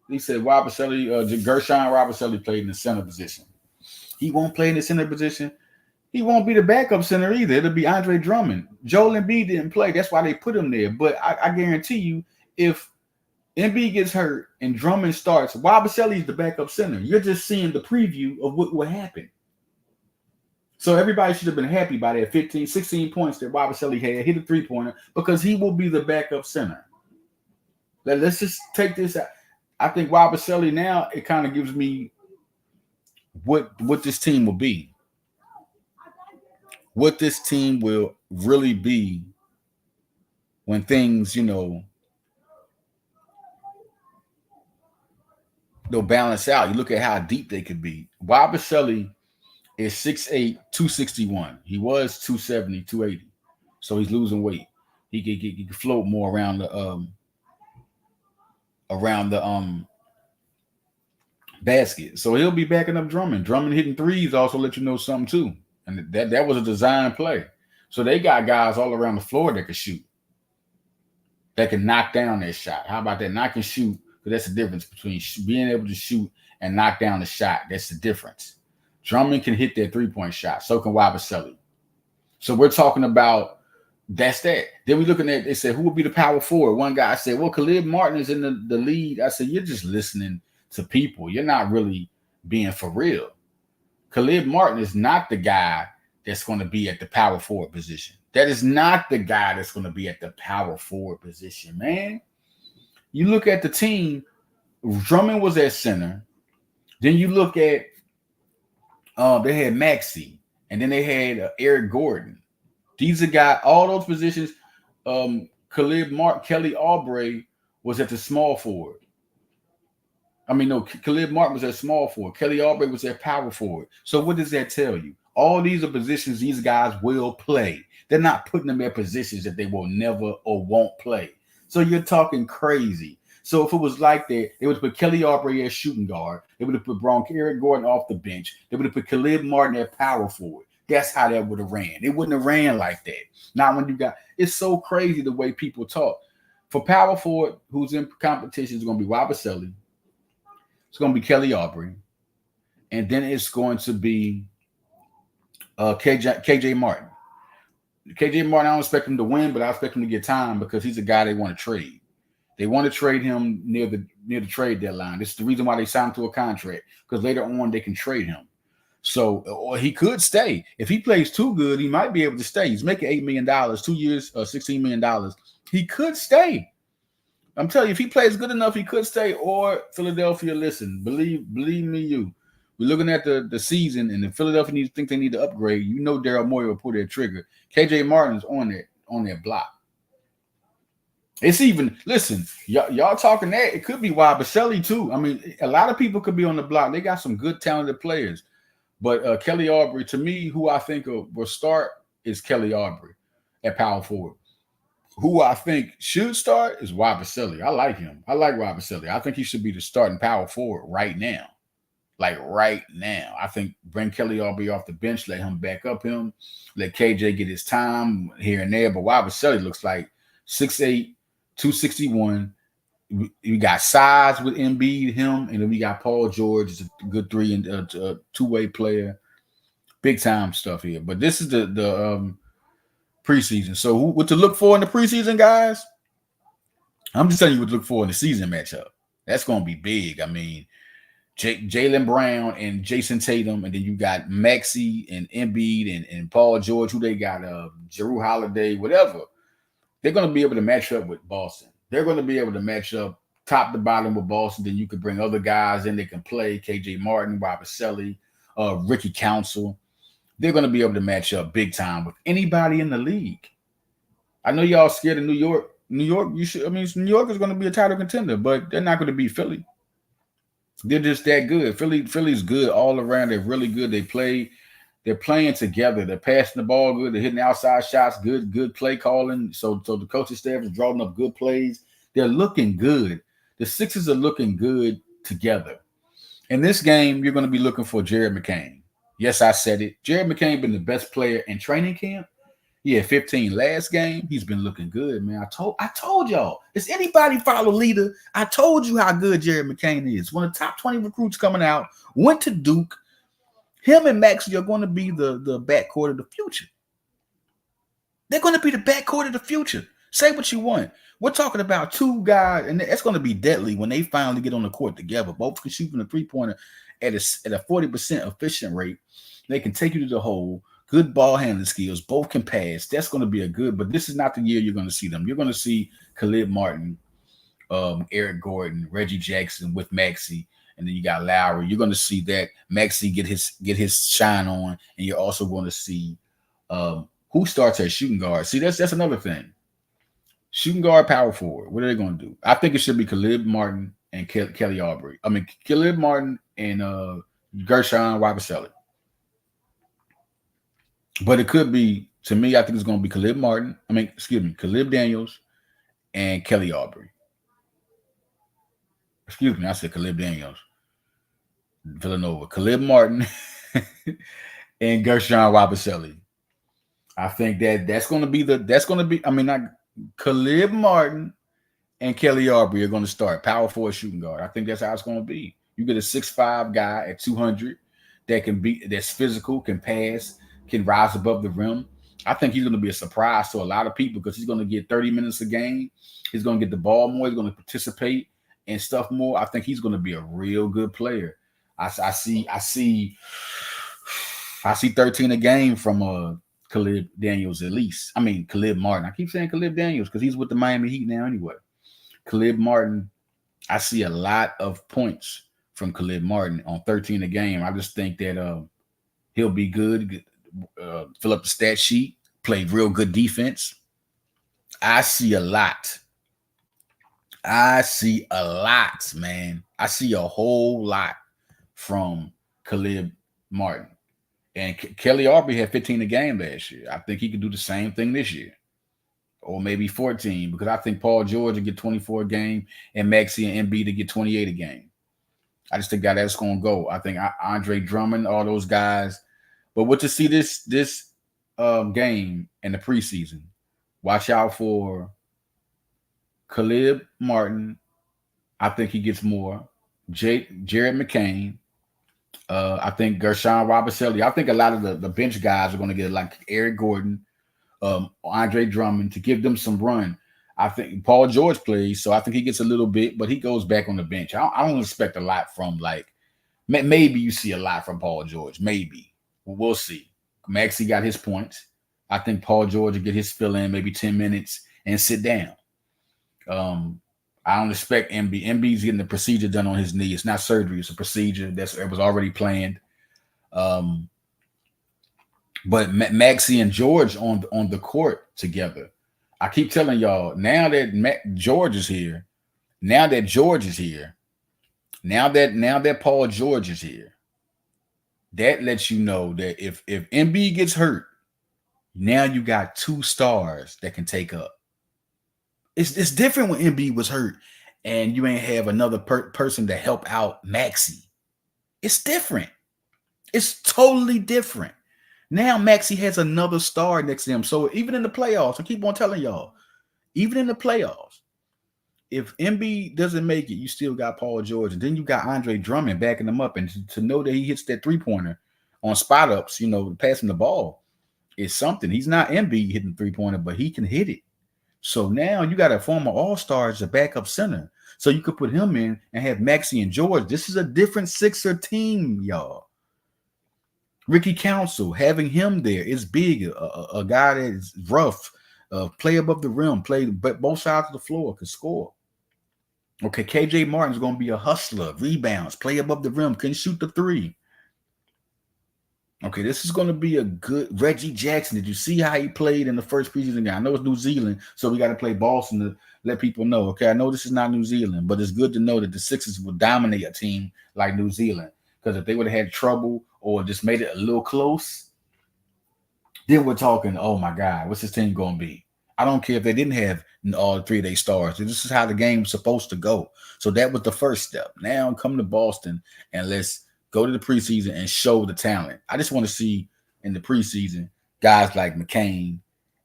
he said Gershon Wabaseli played in the center position. He won't play in the center position. He won't be the backup center either. It'll be Andre Drummond. Joel Embiid didn't play. That's why they put him there. But I guarantee you, if Embiid gets hurt and Drummond starts, Wabaseli's the backup center. You're just seeing the preview of what will happen. So everybody should have been happy by that 16 points that Wabaseli had, hit a three-pointer, because he will be the backup center. Let's just take this out. I think Wabaseli now, it kind of gives me what this team will be. What this team will really be when things, they'll balance out. You look at how deep they could be. Wabaseli is 6'8", 261. He was 270, 280. So he's losing weight. He can float more around the basket. So he'll be backing up Drummond. Drummond hitting threes also let you know something too. And that was a design play. So they got guys all around the floor that can shoot. That can knock down their shot. How about that? Knock and shoot. Because that's the difference between being able to shoot and knock down the shot. That's the difference. Drummond can hit that three-point shot. So can Wabaseli. So we're talking about that's that. Then we looking at, they said, who would be the power forward? One guy said, well, Khalid Martin is in the lead. I said, you're just listening to people. You're not really being for real. Khalid Martin is not the guy that's going to be at the power forward position. That is not the guy that's going to be at the power forward position, man. You look at the team, Drummond was at center. Then you look at, they had Maxey, and then they had Eric Gordon. These are guys, all those positions. Kelly Oubre was at the small forward. I mean, no, Khalid Martin was at small forward. Kelly Oubre was at power forward. So what does that tell you? All these are positions these guys will play. They're not putting them in positions that they will never or won't play. So you're talking crazy. So if it was like that, they would have put Kelly Oubre as shooting guard. They would have put Eric Gordon off the bench. They would have put Khalid Martin at power forward. That's how that would have ran. It wouldn't have ran like that. Not when you got – it's so crazy the way people talk. For power forward, who's in competition, is going to be Wabasele. It's going to be Kelly Oubre. And then it's going to be KJ Martin. KJ Martin, I don't expect him to win, but I expect him to get time because he's a guy they want to trade. They want to trade him near the trade deadline. This is the reason why they signed to a contract, because later on they can trade him. So, or he could stay. If he plays too good, he might be able to stay. He's making $8 million, 2 years, $16 million. He could stay. I'm telling you, if he plays good enough, he could stay. Or Philadelphia, listen, believe me, you. We're looking at the season, and if Philadelphia think they need to upgrade, you know Daryl Morey will pull that trigger. KJ Martin's on that block. It's even, listen, y'all talking that, it could be Wabasele too. I mean, a lot of people could be on the block. They got some good, talented players. But Kelly Oubre, to me, who I think will start is Kelly Oubre at power forward. Who I think should start is Wabasele. I like him. I like Wabasele. I think he should be the starting power forward right now. Like right now. I think bring Kelly Oubre off the bench, let him back up him, let KJ get his time here and there. But Wabasele looks like 6'8", 261. We got size with Embiid, him, and then we got Paul George, is a good three and two-way player. Big time stuff here. But this is the preseason. So what to look for in the preseason, guys? I'm just telling you what to look for in the season matchup. That's going to be big. I mean, Jaylen Brown and Jason Tatum, and then you got Maxey and Embiid and Paul George, who they got, Jrue Holiday, whatever. They're going to be able to match up with Boston. They're going to be able to match up top to bottom with Boston. Then you could bring other guys in that can play, KJ Martin, Wabasele, Ricky Council. They're going to be able to match up big time with anybody in the league. I know y'all scared of New York. New York is going to be a title contender, but they're not going to beat Philly. They're just that good. Philly's good all around. They're really good. They're playing together. They're passing the ball good. They're hitting outside shots. Good play calling. So the coaching staff is drawing up good plays. They're looking good. The Sixers are looking good together. In this game, you're going to be looking for Jared McCain. Yes, I said it. Jared McCain been the best player in training camp. He had 15 last game. He's been looking good, man. I told y'all. Does anybody follow leader? I told you how good Jared McCain is. One of the top 20 recruits coming out. Went to Duke. Him and Maxey are going to be the backcourt of the future. They're going to be the backcourt of the future. Say what you want. We're talking about two guys, and that's going to be deadly when they finally get on the court together. Both can shoot from the three-pointer at a 40% efficient rate. They can take you to the hole. Good ball handling skills. Both can pass. That's going to be but this is not the year you're going to see them. You're going to see Khalid Martin, Eric Gordon, Reggie Jackson with Maxey, and then you got Lowry. You're going to see that Maxey get his shine on, and you're also going to see who starts at shooting guard. See, that's another thing. Shooting guard, power forward. What are they going to do? I think it should be Khalid Martin and Kelly Oubre. I mean, Khalid Martin and Gershon Wabasele. But it could be, to me, I think it's going to be Khalid Daniels and Kelly Oubre. Excuse me, I said Khalid Daniels. Villanova. Khalid Martin and Gershon Wabasele. I think that's going to be, Khalid Martin and Kelly Oubre are going to start power forward shooting guard. I think that's how it's going to be. You get a 6'5" guy at 200 that's physical, can pass, can rise above the rim. I think he's going to be a surprise to a lot of people because he's going to get 30 minutes a game. He's going to get the ball more. He's going to participate and stuff more. I think he's going to be a real good player. I see 13 a game from Caleb Daniels at least. I mean, Caleb Martin. I keep saying Caleb Daniels because he's with the Miami Heat now anyway. Caleb Martin, I see a lot of points from Caleb Martin on 13 a game. I just think that he'll be good, fill up the stat sheet, play real good defense. I see a lot. Man. I see a whole lot from Caleb Martin. And Kelly Oubre had 15 a game last year. I think he could do the same thing this year. Or maybe 14, because I think Paul George will get 24 a game and Maxey and Embiid to get 28 a game. I just think that's going to go. I think Andre Drummond, all those guys. But what to see this game in the preseason, watch out for Caleb Martin. I think he gets more. Jared McCain. I think Gershon Robertselli. I think a lot of the bench guys are going to get like Eric Gordon, Andre Drummond to give them some run. I think Paul George plays, so I think he gets a little bit, but he goes back on the bench. I don't expect a lot from maybe you see a lot from Paul George. Maybe. We'll see. Maxey got his points. I think Paul George will get his fill in maybe 10 minutes and sit down. I don't expect Embiid. Embiid's getting the procedure done on his knee. It's not surgery. It's a procedure it was already planned. But Maxey and George on the court together. I keep telling y'all, now that George is here, now that Paul George is here, that lets you know that if Embiid gets hurt, now you got two stars that can take up. It's different when Embiid was hurt and you ain't have another person to help out Maxey. It's different. It's totally different. Now Maxey has another star next to him. So even in the playoffs, I keep on telling y'all, even in the playoffs, if Embiid doesn't make it, you still got Paul George. And then you got Andre Drummond backing him up. And to know that he hits that three-pointer on spot ups, passing the ball is something. He's not Embiid hitting three-pointer, but he can hit it. So now you got a former all-star as a backup center. So you could put him in and have Maxey and George. This is a different Sixer team, y'all. Ricky Council, having him there is big. A guy that is rough, play above the rim, play both sides of the floor, can score. Okay, KJ Martin's going to be a hustler, rebounds, play above the rim, can shoot the three. Okay, this is going to be a good Reggie Jackson. Did you see how he played in the first preseason game? I know it's New Zealand, so we got to play Boston to let people know. Okay, I know this is not New Zealand, but it's good to know that the Sixers will dominate a team like New Zealand. Because if they would have had trouble or just made it a little close, then we're talking, oh my God, what's this team going to be? I don't care if they didn't have all three of their stars. This is how the game's supposed to go. So that was the first step. Now come to Boston and let's go to the preseason and show the talent. I just want to see in the preseason guys like McCain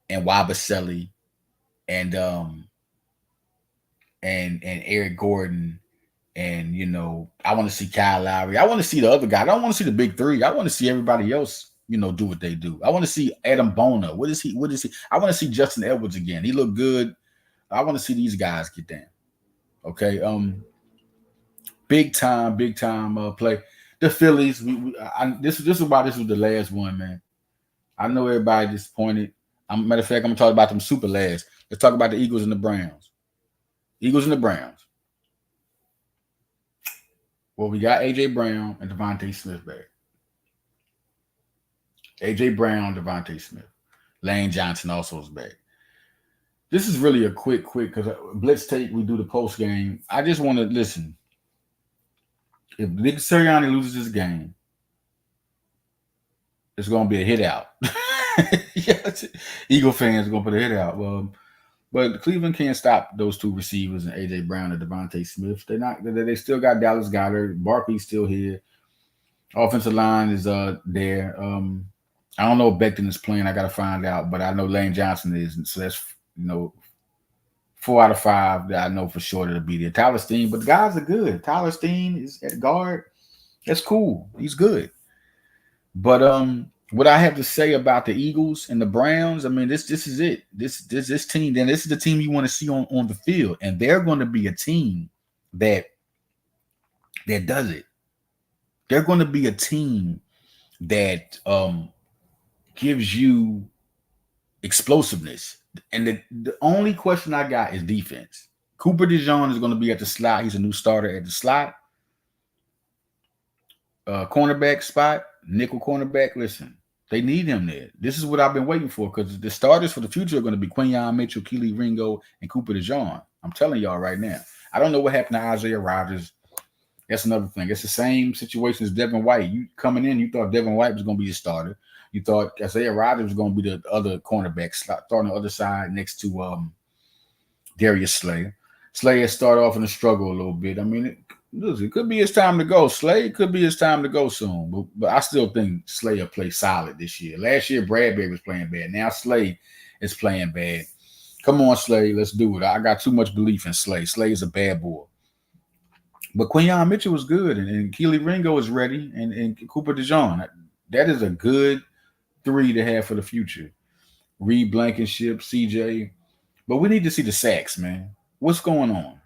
and Wabaseli and Eric Gordon. And, I want to see Kyle Lowry. I want to see the other guy. I don't want to see the big three. I want to see everybody else, do what they do. I want to see Adam Bona. What is he? I want to see Justin Edwards again. He looked good. I want to see these guys get down. Okay. Big time play. The Phillies. This is why this was the last one, man. I know everybody disappointed. Matter of fact, I'm going to talk about them super last. Let's talk about the Eagles and the Browns. Well, we got A.J. Brown and Devontae Smith back. A.J. Brown, Devontae Smith. Lane Johnson also is back. This is really a quick, because Blitz Take, we do the post game. I just want to listen. If Nick Sirianni loses this game, it's going to be a hit out. Yes, Eagle fans are going to put a hit out. But Cleveland can't stop those two receivers and A.J. Brown and Devontae Smith. They still got Dallas Goedert. Barkley's still here. Offensive line is there. I don't know if Becton is playing. I got to find out. But I know Lane Johnson is. So that's, 4 out of 5 that I know for sure that'll be there. Tyler Steen, but the guys are good. Tyler Steen is at guard. That's cool. He's good. But What I have to say about the Eagles and the Browns, I mean, this is it. This team, then this is the team you want to see on the field, and they're going to be a team that does it. They're going to be a team that gives you explosiveness. And the only question I got is defense. Cooper DeJean is going to be at the slot. He's a new starter at the slot. Cornerback spot, nickel cornerback. Listen, they need him there. This is what I've been waiting for because the starters for the future are going to be Quinyon Mitchell, Keely Ringo, and Cooper DeJean. I'm telling y'all right now. I don't know what happened to Isaiah Rodgers. That's another thing. It's the same situation as Devin White. You coming in, you thought Devin White was going to be the starter. You thought Isaiah Rodgers was going to be the other cornerback, starting on the other side next to Darius Slay. Slay has started off in a struggle a little bit. I mean, it could be his time to go. Slay could be his time to go soon. But I still think Slay will play solid this year. Last year, Bradbury was playing bad. Now Slay is playing bad. Come on, Slay. Let's do it. I got too much belief in Slay. Slay is a bad boy. But Quinyon Mitchell was good, and Keely Ringo is ready, and Cooper DeJean. That is a good three to have for the future. Reed Blankenship, CJ. But we need to see the sacks, man. What's going on?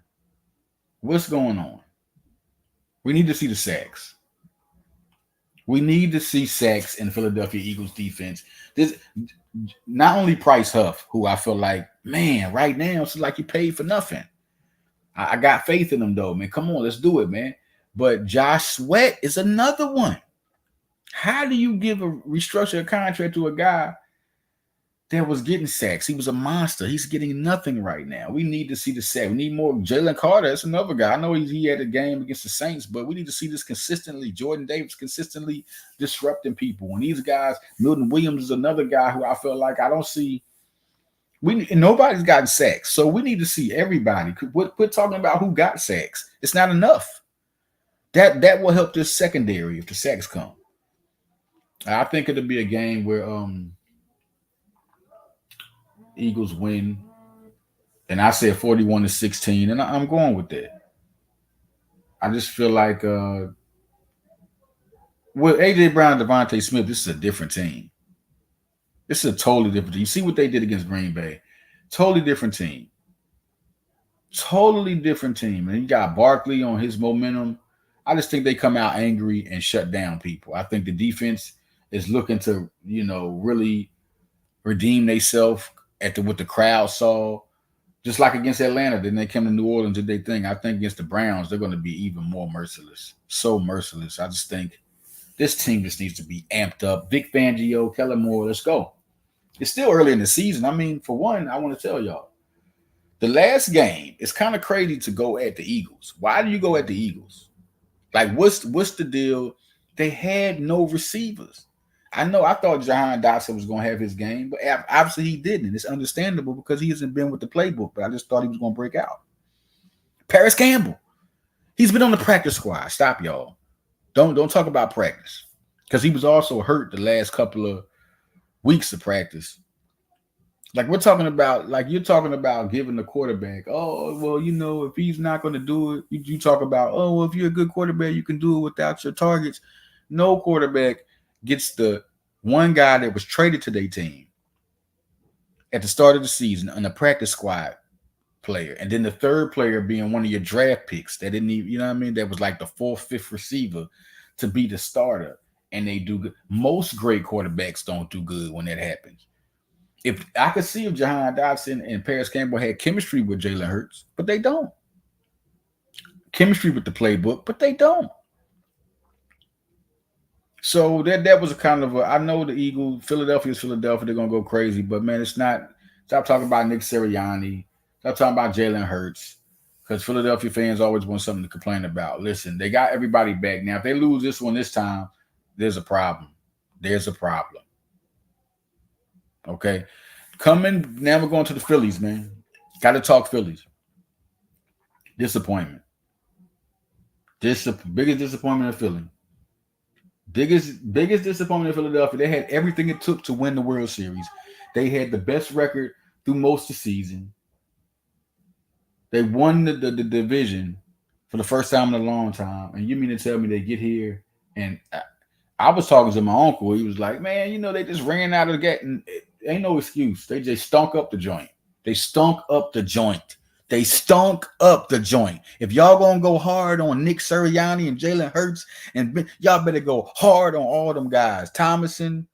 What's going on? We need to see the sacks. We need to see sacks in Philadelphia Eagles defense. This not only Price Huff, who I feel like, man, right now it's like you paid for nothing. I got faith in him though, man. Come on, let's do it, man. But Josh Sweat is another one. How do you restructure a contract to a guy that was getting sacks? He was a monster. He's getting nothing right now. We need to see the sack. We need more. Jalen Carter, that's another guy. I know he had a game against the Saints, but we need to see this consistently. Jordan Davis consistently disrupting people. And these guys, Milton Williams is another guy who I feel like I don't see. Nobody's gotten sacks, so we need to see everybody. Quit talking about who got sacks. It's not enough. That will help this secondary if the sacks come. I think it'll be a game where Eagles win, and I said 41-16, and I'm going with that. I just feel like with AJ Brown and Devontae Smith, this is a different team. This is a totally different team. You see what they did against Green Bay. Totally different team. Totally different team. And you got Barkley on his momentum. I just think they come out angry and shut down people. I think the defense is looking to, really redeem themselves at what the crowd saw. Just like against Atlanta, then they came to New Orleans did their thing. I think against the Browns, they're going to be even more merciless. So merciless. I just think this team just needs to be amped up. Vic Fangio, Kellen Moore, let's go. It's still early in the season. I mean, for one, I want to tell y'all, the last game, it's kind of crazy to go at the Eagles. Why do you go at the Eagles? Like, what's the deal? They had no receivers. I thought Jahan Dotson was going to have his game, but obviously he didn't. It's understandable because he hasn't been with the playbook, but I just thought he was going to break out. Paris Campbell, he's been on the practice squad. Stop, y'all. Don't talk about practice because he was also hurt the last couple of weeks of practice. Like you're talking about giving the quarterback, oh, well, if he's not going to do it, you talk about, oh, well, if you're a good quarterback, you can do it without your targets. No quarterback gets the one guy that was traded to their team at the start of the season on the practice squad player, and then the third player being one of your draft picks that didn't even, that was like the fourth, fifth receiver to be the starter, and they do good. Most great quarterbacks don't do good when that happens. If I could see if Jahan Dotson and Paris Campbell had chemistry with Jalen Hurts, but they don't. Chemistry with the playbook, but they don't. So that was a kind of I know the Eagles, Philadelphia is Philadelphia, they're gonna go crazy, but man, it's not. Stop talking about Nick Sirianni. Stop talking about Jalen Hurts, because Philadelphia fans always want something to complain about. Listen, they got everybody back now. If they lose this one this time, there's a problem. There's a problem. Okay, now we're going to the Phillies, man. Got to talk Phillies. Disappointment. This is the biggest disappointment of Philly. Biggest disappointment in Philadelphia. They had everything it took to win the World Series. They had the best record through most of the season. They won the division for the first time in a long time. And you mean to tell me they get here and I was talking to my uncle. He was like, man, they just ran out of the gate. And ain't no excuse. They just stunk up the joint. They stunk up the joint. They stunk up the joint. If y'all gonna go hard on Nick Sirianni and Jalen Hurts, and y'all better go hard on all them guys. Thomason,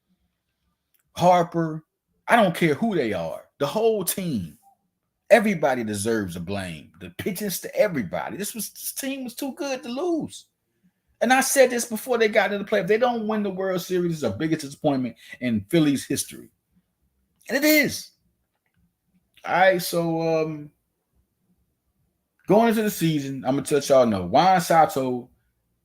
Harper, I don't care who they are. The whole team. Everybody deserves the blame. The pitches to everybody. This team was too good to lose. And I said this before they got into the playoffs. They don't win the World Series. It's the biggest disappointment in Phillies history. And it is. All right, so going into the season, I'm going to let y'all know, Juan Soto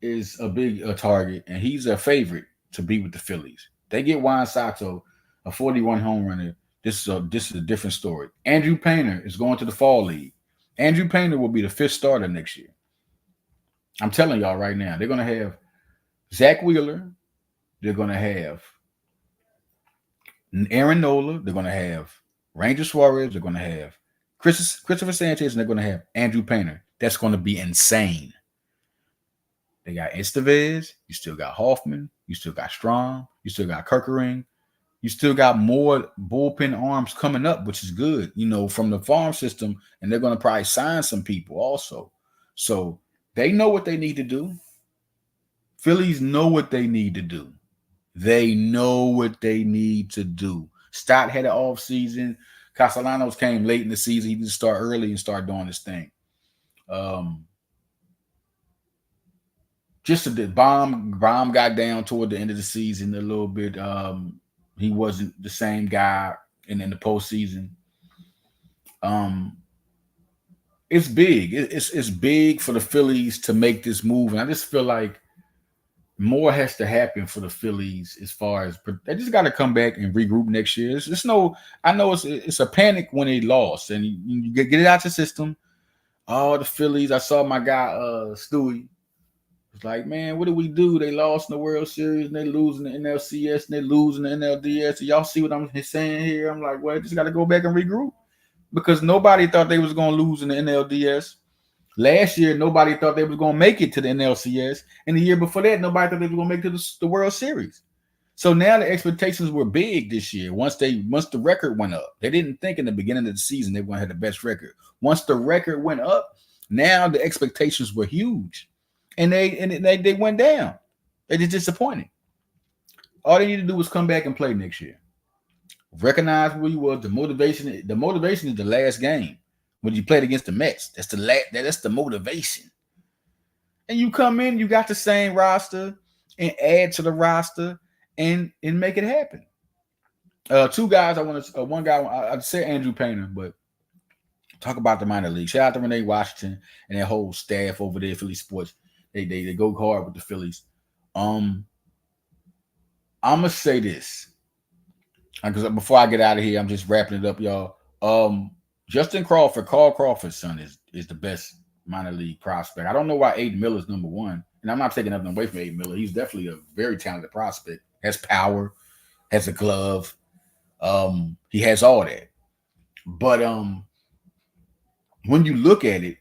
is a big target, and he's a favorite to be with the Phillies. They get Juan Soto, a 41 home runner. This is a different story. Andrew Painter is going to the Fall League. Andrew Painter will be the 5th starter next year. I'm telling y'all right now, they're going to have Zach Wheeler. They're going to have Aaron Nola. They're going to have Ranger Suarez. They're going to have Christopher Sanchez, and they're going to have Andrew Painter. That's going to be insane. They got Estevez. You still got Hoffman. You still got Strom. You still got Kerkering. You still got more bullpen arms coming up, which is good, from the farm system, and they're going to probably sign some people also. So they know what they need to do. Phillies know what they need to do. They know what they need to do. Stott had an off season. Castellanos came late in the season. He didn't start early and start doing this thing. Just a bit. Baum got down toward the end of the season a little bit. He wasn't the same guy in the postseason. It's big. It's big for the Phillies to make this move, and I just feel like more has to happen for the Phillies as far as they just got to come back and regroup next year. I know it's a panic when they lost, and you get it out your system. Oh, the Phillies! I saw my guy Stewie. It's like, man, what do we do? They lost in the World Series, and they losing the NLCS, and they losing the NLDS. So y'all see what I'm saying here? I'm like, well, just got to go back and regroup because nobody thought they was going to lose in the NLDS. Last year, nobody thought they was going to make it to the NLCS. And the year before that, nobody thought they was going to make it to the World Series. So now the expectations were big this year. Once the record went up, they didn't think in the beginning of the season they were going to have the best record. Once the record went up, now the expectations were huge. And they went down. They just disappointed. All they need to do was come back and play next year. Recognize where you was. The motivation is the last game when you played against the Mets. That's the motivation. And you come in, you got the same roster, and add to the roster and make it happen. Two guys I want to. One guy I'd say Andrew Painter, but talk about the minor league. Shout out to Renee Washington and their whole staff over there, Philly Sports. They go hard with the Phillies. I'm gonna say this because before I get out of here, I'm just wrapping it up, y'all. Justin Crawford, Carl Crawford's son, is the best minor league prospect. I don't know why Aiden Miller's number one, and I'm not taking nothing away from Aiden Miller. He's definitely a very talented prospect. Has power, has a glove. He has all that. But when you look at it,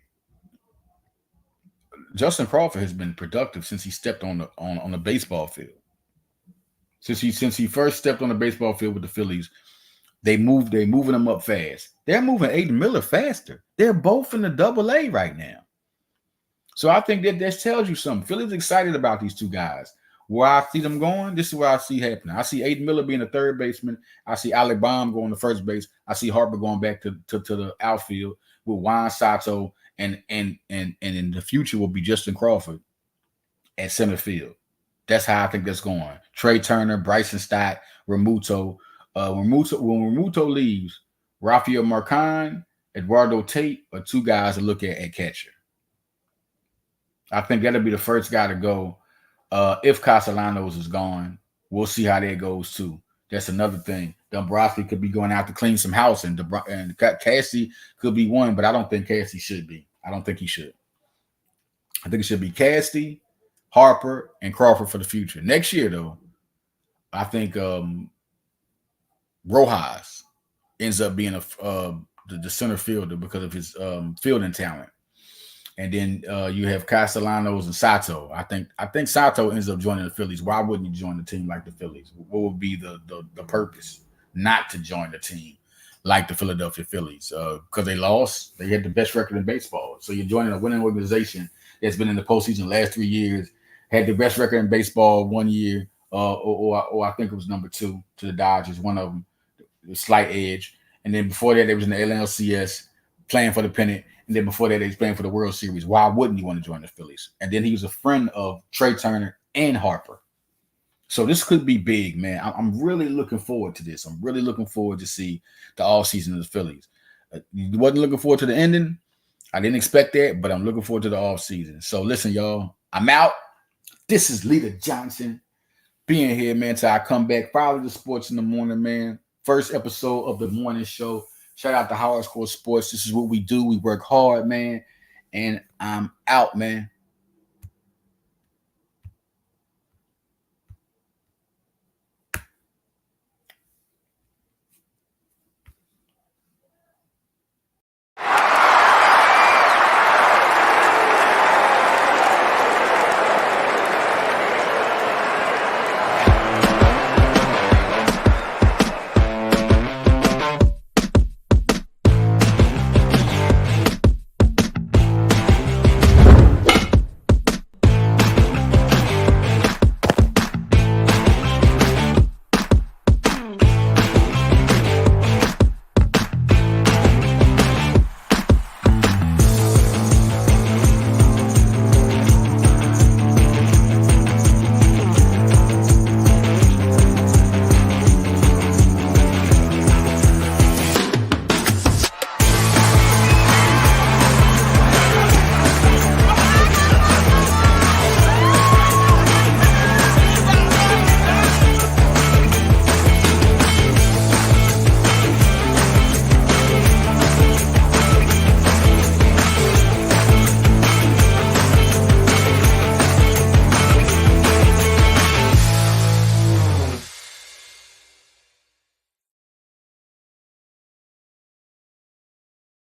Justin Crawford has been productive since he stepped on the baseball field. Since he first stepped on the baseball field with the Phillies, they're moving him up fast. They're moving Aiden Miller faster. They're both in the Double-A right now. So I think that tells you something. Phillies excited about these two guys. Where I see them going, this is what I see happening. I see Aiden Miller being a third baseman. I see Alec Baum going to first base. I see Harper going back to the outfield with Juan Soto. And in the future will be Justin Crawford at center field. That's how I think that's going. Trey Turner, Bryson Stott, Realmuto. When Realmuto leaves, Rafael Marquez, Eduardo Tate are two guys to look at catcher. I think that'll be the first guy to go. If Castellanos is gone, we'll see how that goes too. That's another thing. Dombrowski could be going out to clean some house, and Cassie could be one, but I don't think Cassie should be. I don't think he should. I think it should be Cassie, Harper, and Crawford for the future. Next year, though, I think Rojas ends up being the center fielder because of his fielding talent. And then you have Castellanos and Sato. I think Sato ends up joining the Phillies. Why wouldn't you join a team like the Phillies? What would be the purpose not to join a team like the Philadelphia Phillies? Because they lost. They had the best record in baseball. So you're joining a winning organization that's been in the postseason the last 3 years, had the best record in baseball 1 year, or I think it was number 2 to the Dodgers, one of them, the slight edge. And then before that, they was in the ALCS playing for the pennant. And then before that, they was playing for the World Series. Why wouldn't he want to join the Phillies? And then he was a friend of Trey Turner and Harper. So this could be big, man. I'm really looking forward to this. I'm really looking forward to see the offseason of the Phillies. Wasn't looking forward to the ending. I didn't expect that, but I'm looking forward to the offseason. So listen, y'all, I'm out. This is Leader Johnson being here, man, till I come back. Follow the sports in the morning, man. First episode of the morning show. Shout out to Hardcore Sports. This is what we do. We work hard, man. And I'm out, man.